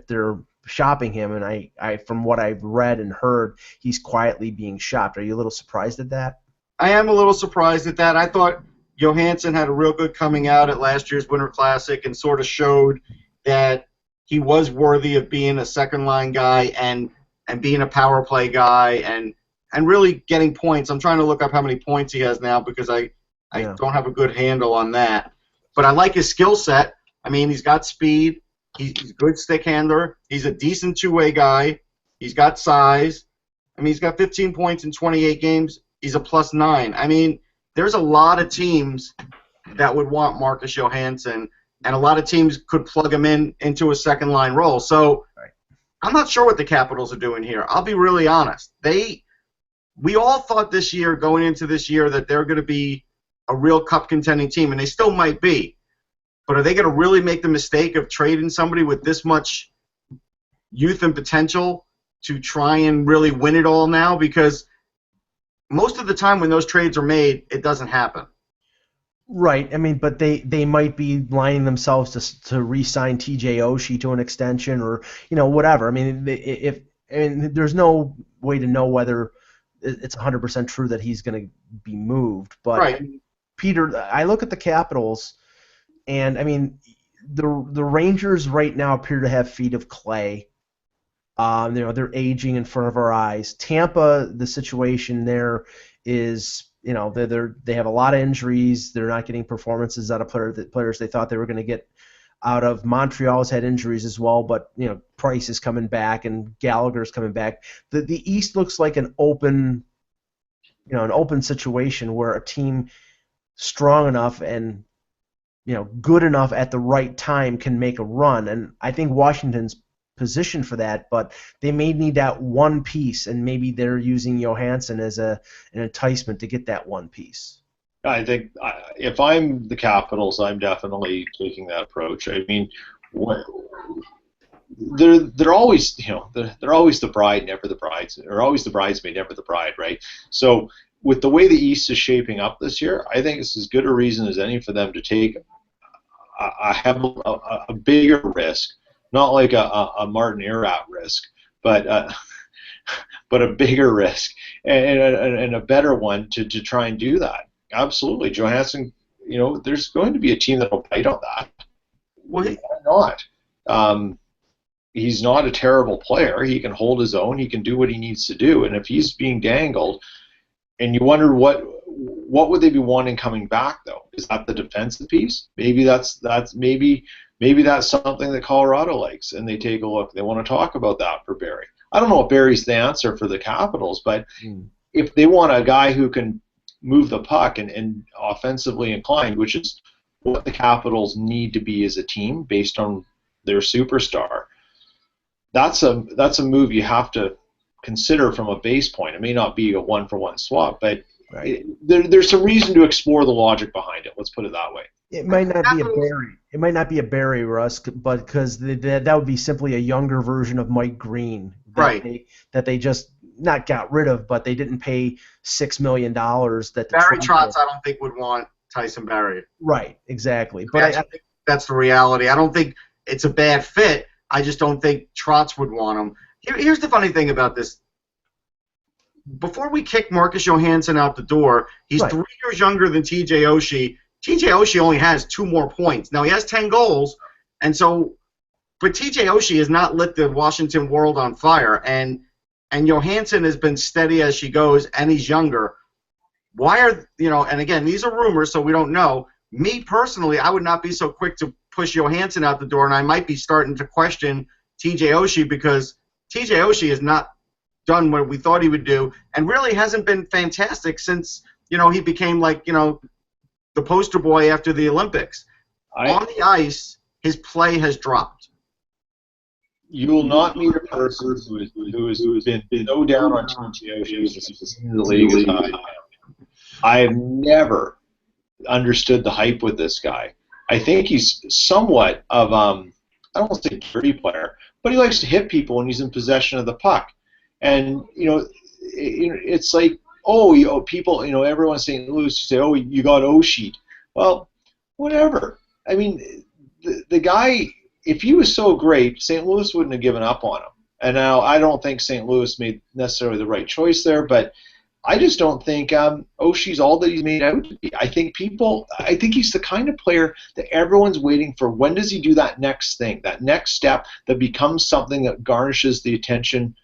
they're shopping him, and I from what I've read and heard, he's quietly being shopped. Are you a little surprised at that? I am a little surprised at that. I thought Johansson had a real good coming out at last year's Winter Classic and sort of showed that he was worthy of being a second-line guy and being a power play guy and really getting points. I'm trying to look up how many points he has now because I don't have a good handle on that. But I like his skill set. I mean, he's got speed. He's a good stick handler. He's a decent two-way guy. He's got size. I mean, he's got 15 points in 28 games. He's a +9. I mean, there's a lot of teams that would want Marcus Johansson, and a lot of teams could plug him into a second-line role. So I'm not sure what the Capitals are doing here. I'll be really honest. We all thought this year, going into this year, that they're going to be a real cup-contending team, and they still might be. But are they going to really make the mistake of trading somebody with this much youth and potential to try and really win it all now? Because most of the time when those trades are made, it doesn't happen. Right. I mean, but they might be lining themselves to re-sign TJ Oshie to an extension or whatever. I mean, there's no way to know whether it's 100% true that he's going to be moved. But right. Peter, I look at the Capitals. And, I mean, the Rangers right now appear to have feet of clay. They're aging in front of our eyes. Tampa, the situation there is, they have a lot of injuries. They're not getting performances out of players they thought they were going to get out of. Montreal's had injuries as well, but, Price is coming back and Gallagher's coming back. The East looks like an open situation where a team strong enough and good enough at the right time can make a run, and I think Washington's positioned for that, but they may need that one piece, and maybe they're using Johansson as an enticement to get that one piece. I think if I'm the Capitals, I'm definitely taking that approach. I mean, they're always they're always the bride, never the brides, or always the bridesmaid, never the bride, right? So with the way the East is shaping up this year, I think it's as good a reason as any for them to take a bigger risk, not like a Martin Erat risk, but a bigger risk and a better one to try and do that. Absolutely, Johansson. There's going to be a team that will bite on that. Well, Why not? He's not a terrible player. He can hold his own. He can do what he needs to do. And if he's being dangled, and you wonder what would they be wanting coming back though? Is that the defensive piece? Maybe that's something that Colorado likes, and they take a look. They want to talk about that for Barry. I don't know if Barry's the answer for the Capitals, but if they want a guy who can move the puck and offensively inclined, which is what the Capitals need to be as a team based on their superstar, that's a move you have to consider from a base point. It may not be a one-for-one swap, but there's some reason to explore the logic behind it. Let's put it that way. It might not be a Barry. It might not be a Barry, Russ, but because that would be simply a younger version of Mike Green. that they just not got rid of, but they didn't pay $6 million that Barry Trotz, I don't think would want Tyson Barrie. Right, exactly. But I think that's the reality. I don't think it's a bad fit. I just don't think Trotz would want him. Here's the funny thing about this. Before we kick Marcus Johansson out the door, he's 3 years younger than TJ Oshie. TJ Oshie only has 2 more points. Now, he has 10 goals, but TJ Oshie has not lit the Washington world on fire, and Johansson has been steady as she goes, and he's younger. Why are, and again, these are rumors, so we don't know. Me, personally, I would not be so quick to push Johansson out the door, and I might be starting to question TJ Oshie because TJ Oshie has not done what we thought he would do, and really hasn't been fantastic since he became the poster boy after the Olympics. On the ice, his play has dropped. You will not meet a person who has been so down on TJ Oshie since the league is high. I have never understood the hype with this guy. I think he's somewhat of I don't want to say a dirty player, but he likes to hit people when he's in possession of the puck. And it's like, people, everyone in St. Louis say, you got Oshie. Well, whatever. I mean, the guy, if he was so great, St. Louis wouldn't have given up on him. And now I don't think St. Louis made necessarily the right choice there, but I just don't think Oshie's all that he's made out to be. I think he's the kind of player that everyone's waiting for. When does he do that next thing, that next step that becomes something that garnishes the attention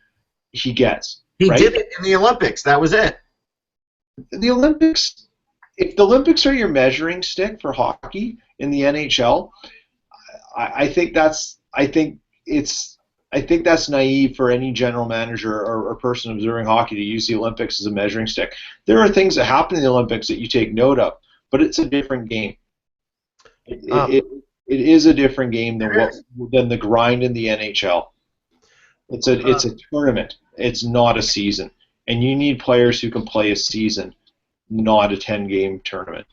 he gets? He did it in the Olympics. That was it. The Olympics, if the Olympics are your measuring stick for hockey in the NHL, I think that's naive for any general manager or person observing hockey to use the Olympics as a measuring stick. There are things that happen in the Olympics that you take note of, but it's a different game. It is a different game than the grind in the NHL. It's a tournament. It's not a season, and you need players who can play a season, not a 10-game tournament.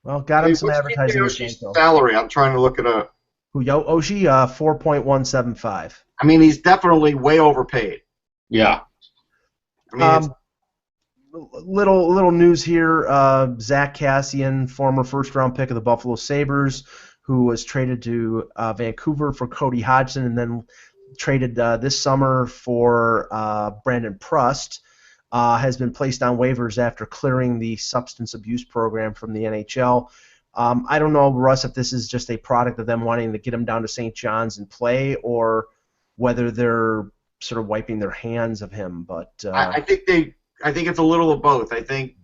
Well, got him some advertising. Oshie's salary. I'm trying to look it up. Who, Oshie? 4.175. I mean, he's definitely way overpaid. Yeah. I mean, little news here. Zack Kassian, former first-round pick of the Buffalo Sabres, who was traded to Vancouver for Cody Hodgson and then traded this summer for Brandon Prust, has been placed on waivers after clearing the substance abuse program from the NHL. I don't know, Russ, if this is just a product of them wanting to get him down to St. John's and play, or whether they're sort of wiping their hands of him. But I think it's a little of both. I think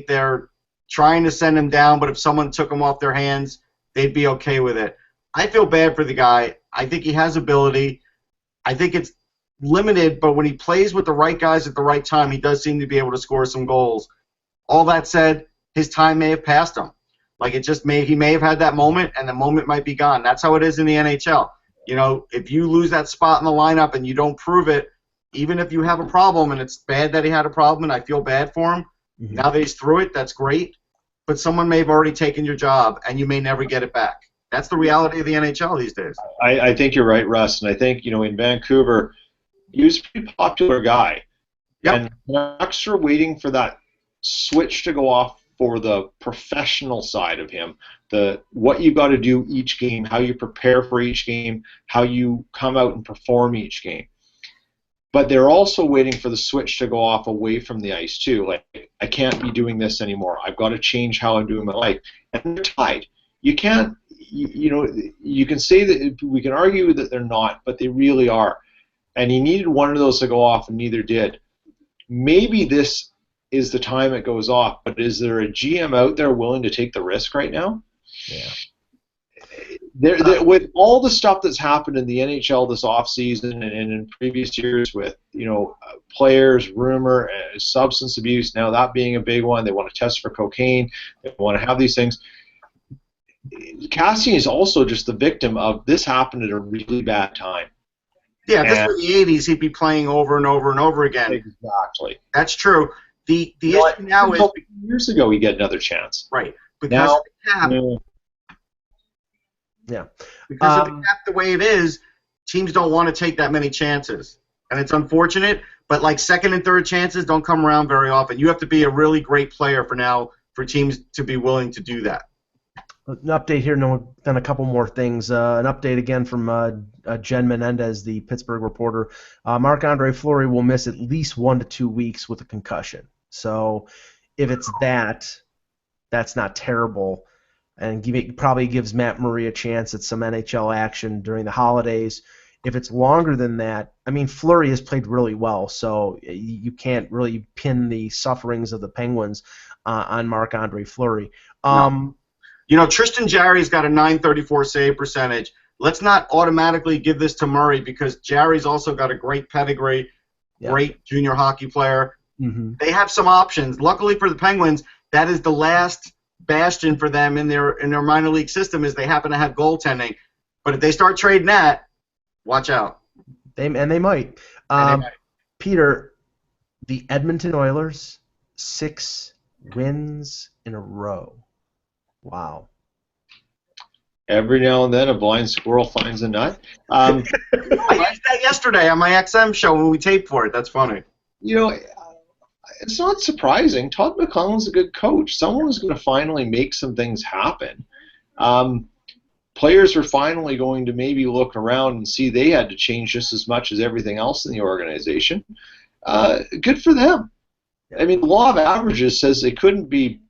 they're trying to send him down, but if someone took him off their hands, they'd be okay with it. I feel bad for the guy. I think he has ability. I think it's limited, but when he plays with the right guys at the right time, he does seem to be able to score some goals. All that said, his time may have passed him. He may have had that moment, and the moment might be gone. That's how it is in the NHL. If you lose that spot in the lineup and you don't prove it, even if you have a problem, and it's bad that he had a problem, and I feel bad for him. Mm-hmm. Now that he's through it, that's great. But someone may have already taken your job, and you may never get it back. That's the reality of the NHL these days. I think you're right, Russ, and I think in Vancouver, he was a pretty popular guy. Yep. And Canucks are waiting for that switch to go off for the professional side of him, what you got to do each game, how you prepare for each game, how you come out and perform each game. But they're also waiting for the switch to go off away from the ice too. Like, I can't be doing this anymore. I've got to change how I'm doing my life. And they're tied. You can't, you can say that, we can argue that they're not, but they really are. And he needed one of those to go off, and neither did. Maybe this is the time it goes off, but is there a GM out there willing to take the risk right now? Yeah. With all the stuff that's happened in the NHL this offseason and in previous years with players, rumor, substance abuse, now that being a big one, they want to test for cocaine, they want to have these things. Kassian is also just the victim of this happened at a really bad time. Yeah, if this were the 80s, he'd be playing over and over and over again. Exactly. That's true. The issue now is... years ago, he got another chance. Right. Because now, of the cap. Yeah. Because of the cap the way it is, teams don't want to take that many chances. and it's unfortunate. But like second and third chances don't come around very often. You have to be a really great player for teams to be willing to do that. An update here, then a couple more things. An update again from Jen Menendez, the Pittsburgh reporter. Marc-Andre Fleury will miss at least 1 to 2 weeks with a concussion. So if it's that's not terrible. And it probably gives Matt Murray a chance at some NHL action during the holidays. If it's longer than that, I mean, Fleury has played really well, so you can't really pin the sufferings of the Penguins on Marc-Andre Fleury. No. You know, Tristan Jarry's got a .934 save percentage. Let's not automatically give this to Murray because Jarry's also got a great pedigree, great junior hockey player. Mm-hmm. They have some options. Luckily for the Penguins, that is the last bastion for them in their minor league system is they happen to have goaltending. But if they start trading that, watch out. They might. Peter, the Edmonton Oilers, 6 wins in a row. Wow. Every now and then a blind squirrel finds a nut. I used that yesterday on my XM show when we taped for it. That's funny. You know, it's not surprising. Todd McClellan's a good coach. Someone was going to finally make some things happen. Players are finally going to maybe look around and see they had to change just as much as everything else in the organization. Good for them. I mean, the law of averages says they couldn't be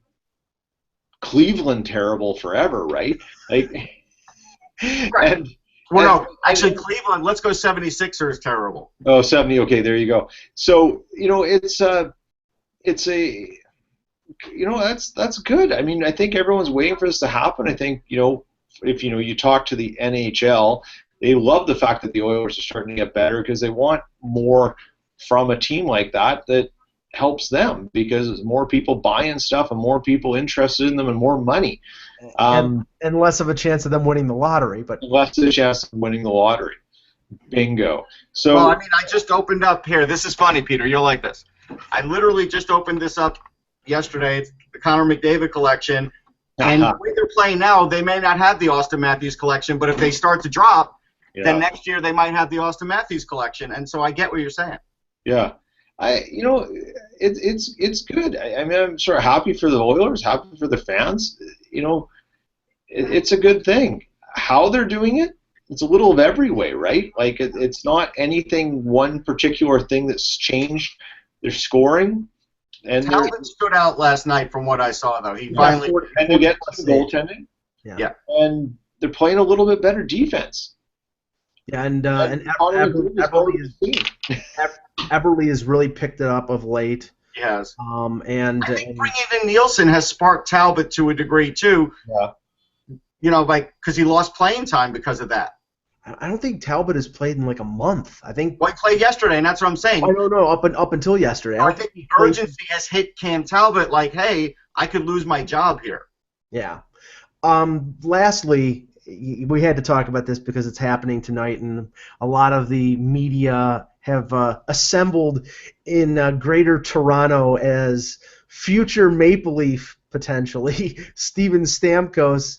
Cleveland terrible forever, right? Like, right. No, actually, Cleveland. Let's go 76ers terrible. Oh, 70. Okay, there you go. So you know, it's that's good. I mean, I think everyone's waiting for this to happen. I think if you talk to the NHL, they love the fact that the Oilers are starting to get better because they want more from a team like that helps them because more people buying stuff and more people interested in them and more money. And less of a chance of them winning the lottery. But less of a chance of winning the lottery. Bingo. So, well, I mean, I just opened up here. This is funny, Peter. You'll like this. I literally just opened this up yesterday. It's the Connor McDavid collection. And the way they're playing now, they may not have the Austin Matthews collection, but if they start to drop, then next year they might have the Austin Matthews collection. And so I get what you're saying. Yeah. It's good. I mean, I'm sort of happy for the Oilers, happy for the fans. It's a good thing. How they're doing it, it's a little of every way, right? Like it's not anything one particular thing that's changed. They're scoring, and Talbot stood out last night from what I saw, though. He finally and they get some goaltending. Yeah, and they're playing a little bit better defense. Yeah, and Eberle has really picked it up of late. Yes. And I think bringing in Nielsen has sparked Talbot to a degree too. Yeah. Because he lost playing time because of that. I don't think Talbot has played in like a month. I think. Well, he played yesterday, and that's what I'm saying. I don't know. Up until yesterday. I think the urgency has hit Cam Talbot. Like, hey, I could lose my job here. Yeah. Lastly, we had to talk about this because it's happening tonight, and a lot of the media have assembled in Greater Toronto as future Maple Leaf, potentially. Steven Stamkos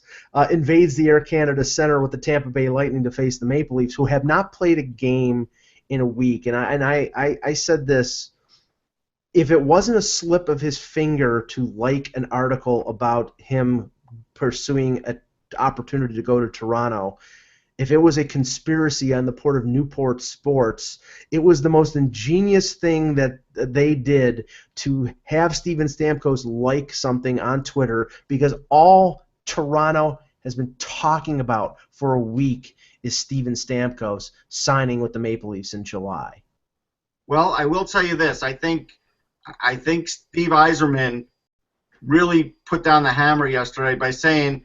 invades the Air Canada Centre with the Tampa Bay Lightning to face the Maple Leafs, who have not played a game in a week. And I said this, if it wasn't a slip of his finger to like an article about him pursuing an opportunity to go to Toronto, if it was a conspiracy on the part of Newport Sports, it was the most ingenious thing that they did to have Steven Stamkos like something on Twitter, because all Toronto has been talking about for a week is Steven Stamkos signing with the Maple Leafs in July. Well, I will tell you this. I think Steve Yzerman really put down the hammer yesterday by saying,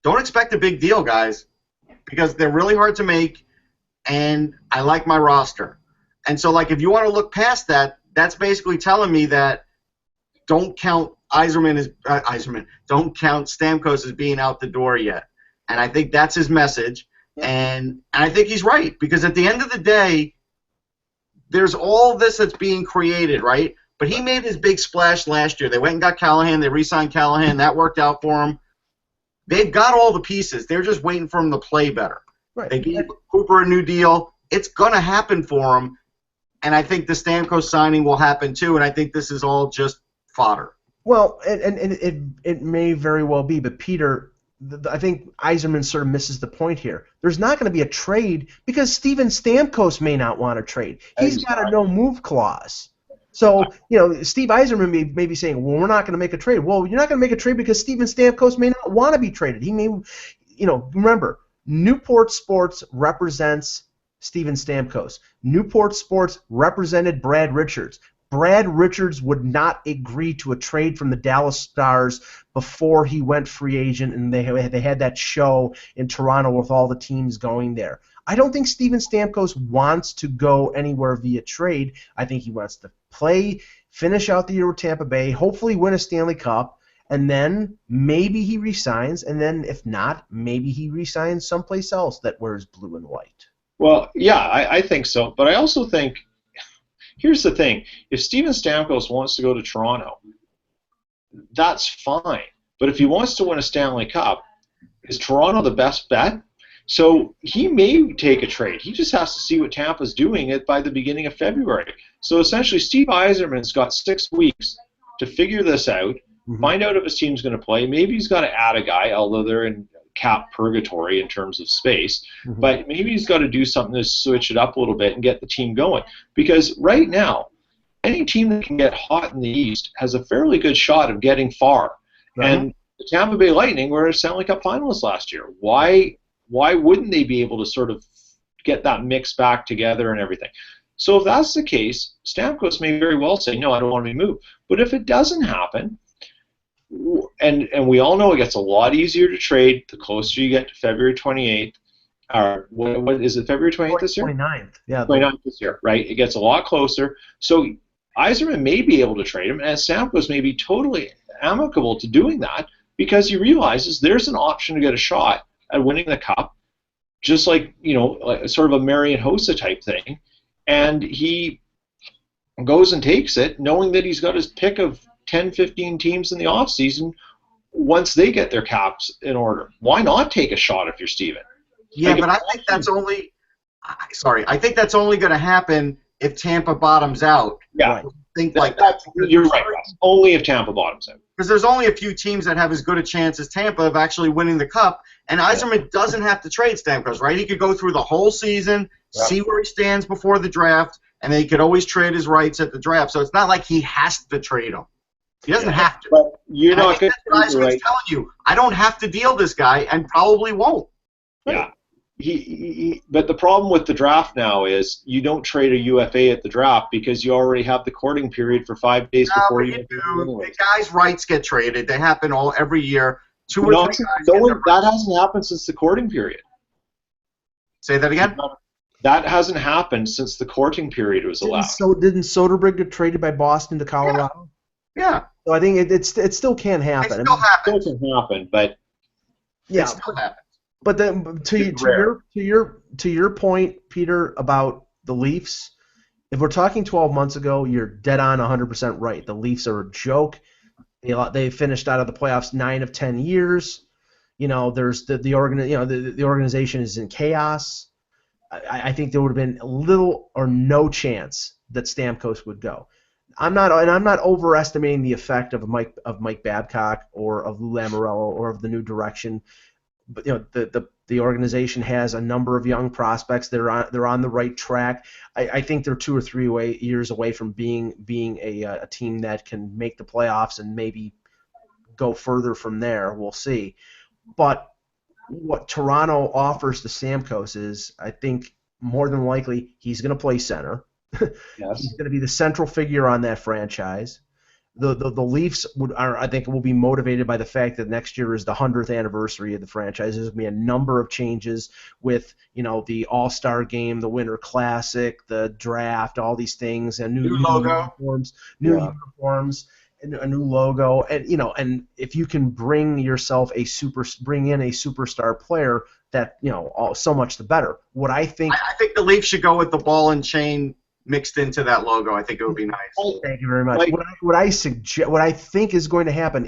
don't expect a big deal, guys, because they're really hard to make, and I like my roster. And so, like, if you want to look past that, that's basically telling me that don't count don't count Stamkos as being out the door yet. And I think that's his message. And I think he's right, because at the end of the day, there's all this that's being created, right? But he made his big splash last year. They went and got Callahan. They re-signed Callahan. That worked out for him. They've got all the pieces. They're just waiting for him to play better. Right. They gave Cooper a new deal. It's going to happen for him. and I think the Stamkos signing will happen too, and I think this is all just fodder. Well, and it may very well be, but Peter, I think Yzerman sort of misses the point here. There's not going to be a trade because Steven Stamkos may not want to trade. He's got a no-move clause. So, Steve Yzerman may be saying, well, we're not going to make a trade. Well, you're not going to make a trade because Steven Stamkos may not want to be traded. He may, remember, Newport Sports represents Steven Stamkos. Newport Sports represented Brad Richards. Brad Richards would not agree to a trade from the Dallas Stars before he went free agent, and they had that show in Toronto with all the teams going there. I don't think Steven Stamkos wants to go anywhere via trade. I think he wants to play, finish out the year with Tampa Bay, hopefully win a Stanley Cup, and then maybe he resigns, and then if not, maybe he resigns someplace else that wears blue and white. Well, yeah, I think so, but I also think here's the thing. If Steven Stamkos wants to go to Toronto, that's fine. But if he wants to win a Stanley Cup, is Toronto the best bet? So he may take a trade. He just has to see what Tampa's doing by the beginning of February. So essentially, Steve Yzerman's got 6 weeks to figure this out, find out if his team's going to play. Maybe he's got to add a guy, although they're in cap purgatory in terms of space. But maybe he's got to do something to switch it up a little bit and get the team going. Because right now, any team that can get hot in the East has a fairly good shot of getting far. And the Tampa Bay Lightning were a Stanley Cup finalists last year. Why wouldn't they be able to sort of get that mix back together and everything? So if that's the case, Stamkos may very well say, no, I don't want to be moved. But if it doesn't happen, and we all know it gets a lot easier to trade the closer you get to February 28th, or what is it, February 28th this year? 29th. Yeah. 29th this year, right? It gets a lot closer. So Yzerman may be able to trade him, and Stamkos may be totally amicable to doing that because he realizes there's an option to get a shot at winning the Cup, just like, sort of a Marian Hossa type thing, and he goes and takes it knowing that he's got his pick of 10, 15 teams in the offseason once they get their caps in order. Why not take a shot if you're Steven? Yeah, but I think that's only I think that's only going to happen if Tampa bottoms out. Yeah. That. You're right, Russ. Only if Tampa bottoms out. Because there's only a few teams that have as good a chance as Tampa of actually winning the Cup, and Yzerman doesn't have to trade Stamkos, right? He could go through the whole season, see where he stands before the draft, and then he could always trade his rights at the draft. So it's not like he has to trade him. He doesn't have to. But you're not going to. That's what Yzerman's telling you. I don't have to deal this guy, and probably won't. Yeah. But the problem with the draft now is you don't trade a UFA at the draft because you already have the courting period for 5 days before you do. The guys' rights get traded. They happen every year. That hasn't happened since the courting period. Say that again? That hasn't happened since the courting period was allowed. So didn't Soderbergh get traded by Boston to Colorado? Yeah. So I think it still can happen. It still happens. It can happen, but it still happens. But then to your point, Peter, about the Leafs, if we're talking 12 months ago, you're dead on 100% right. The Leafs are a joke. They finished out of the playoffs 9 of 10 years. There's the organization is in chaos. I think there would have been little or no chance that Stamkos would go. I'm not overestimating the effect of Mike Babcock or of Lou Lamoriello or of the new direction. But the organization has a number of young prospects. They're on the right track. I think they're 2 or 3 years away from being a team that can make the playoffs and maybe go further from there. We'll see. But what Toronto offers to Stamkos is, I think, more than likely he's going to play center. Yes. He's going to be the central figure on that franchise. The Leafs I think will be motivated by the fact that next year is the 100th anniversary of the franchise. There's going to be a number of changes with the All-Star Game, the Winter Classic, the draft, all these things, and new logo, uniforms, and a new logo, and if you can bring in a superstar player, that so much the better. I think the Leafs should go with the ball and chain mixed into that logo. I think it would be nice. Thank you very much. What I think is going to happen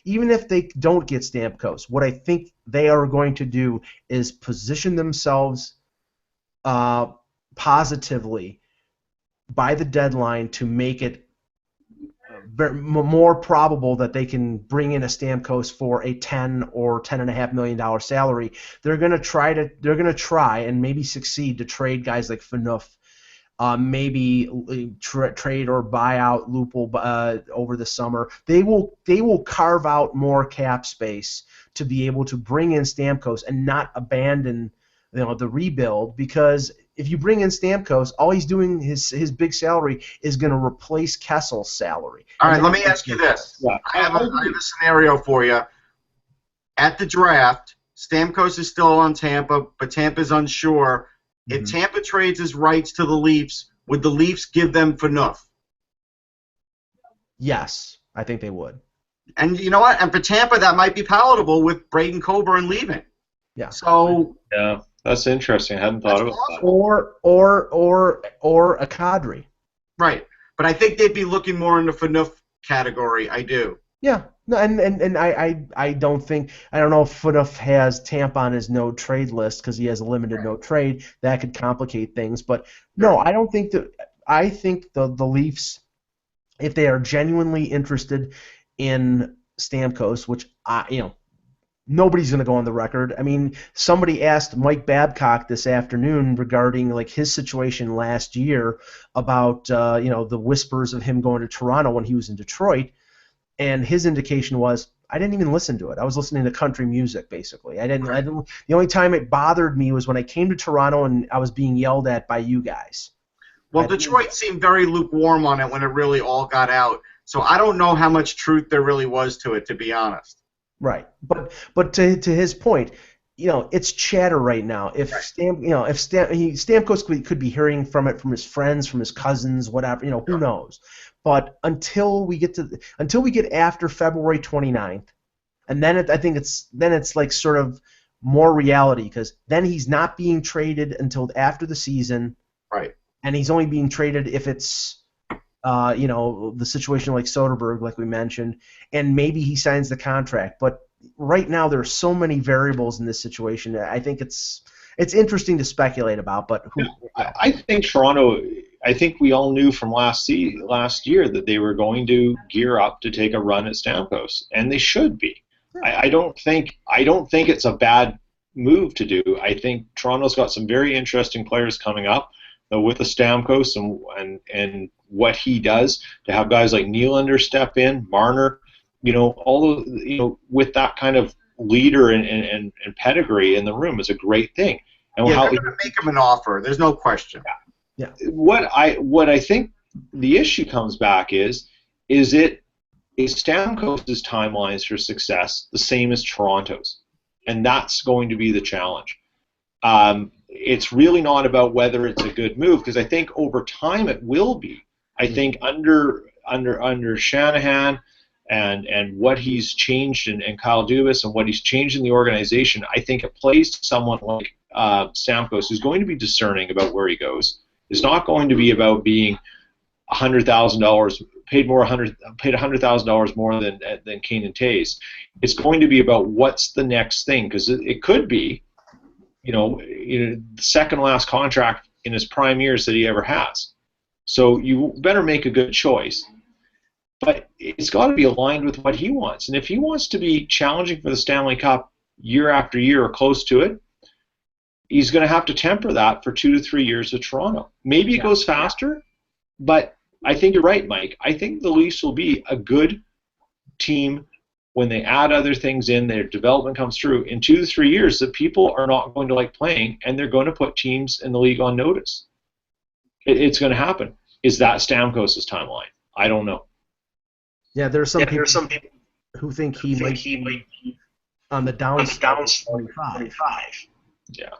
even if they don't get Stamkos, what I think they are going to do is position themselves positively by the deadline to make it more probable that they can bring in a Stamkos for a $10 or $10.5 million salary, they're going to try and maybe succeed to trade guys like Phaneuf, maybe trade or buy out Lupul over the summer. They will carve out more cap space to be able to bring in Stamkos and not abandon the rebuild, because if you bring in Stamkos, all he's doing, his big salary is going to replace Kessel's salary. All right, let me ask you this. Yeah. I have a scenario for you. At the draft, Stamkos is still on Tampa, but Tampa's unsure. Mm-hmm. If Tampa trades his rights to the Leafs, would the Leafs give them Phaneuf? Yes, I think they would. And you know what? And for Tampa, that might be palatable with Braden Coburn leaving. Yeah. So Yeah, that's interesting. I hadn't thought about that. Or a Kadri. right, but I think they'd be looking more in the Phaneuf category. I do. Yeah. No, and I don't know if Phaneuf has Tampa on his no trade list because he has a limited no trade. That could complicate things. But no, I don't think that. I think the Leafs, if they are genuinely interested in Stamkos, which nobody's going to go on the record. I mean, somebody asked Mike Babcock this afternoon regarding like his situation last year about the whispers of him going to Toronto when he was in Detroit, and his indication was, I didn't even listen to it. I was listening to country music basically. I didn't. The only time it bothered me was when I came to Toronto and I was being yelled at by you guys. Well, Detroit seemed very lukewarm on it when it really all got out. So I don't know how much truth there really was to it, to be honest. Right, but to his point, it's chatter right now. If Stamkos could be hearing from his friends, from his cousins, whatever, who knows. But until we get after February 29th, and then I think it's like sort of more reality, because then he's not being traded until after the season. Right. And he's only being traded if it's the situation like Soderberg, like we mentioned, and maybe he signs the contract. But right now there are so many variables in this situation. I think it's interesting to speculate about. But I think Toronto. I think we all knew from last year that they were going to gear up to take a run at Stamkos, and they should be. I don't think it's a bad move to do. I think Toronto's got some very interesting players coming up with the Stamkos and what he does, to have guys like Nylander step in, Marner, all those, with that kind of leader and pedigree in the room is a great thing. And they're going to make him an offer. There's no question. Yeah. What I think the issue comes back is Stamkos' timelines for success the same as Toronto's, and that's going to be the challenge. It's really not about whether it's a good move, because I think over time it will be. I think under Shanahan and what he's changed and Kyle Dubas and what he's changed in the organization, I think it plays to someone like Stamkos, who's going to be discerning about where he goes. It's not going to be about being $100,000 paid $100,000 more than Kane and Tays. It's going to be about what's the next thing, because it could be, the second last contract in his prime years that he ever has. So you better make a good choice. But it's got to be aligned with what he wants. And if he wants to be challenging for the Stanley Cup year after year or close to it, he's going to have to temper that for 2 to 3 years with Toronto. Maybe it goes faster, but I think you're right, Mike. I think the Leafs will be a good team when they add other things in, their development comes through. In 2 to 3 years, the people are not going to like playing, and they're going to put teams in the league on notice. It's going to happen. Is that Stamkos' timeline? I don't know. Yeah, there are some people who think he might be on the downside of 25. Yeah.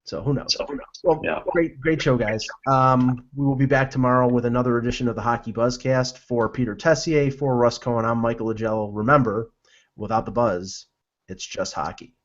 So who knows? Well, yeah. Great show, guys. We will be back tomorrow with another edition of the Hockey Buzzcast. For Peter Tessier, for Russ Cohen, I'm Michael Agello. Remember, without the buzz, it's just hockey.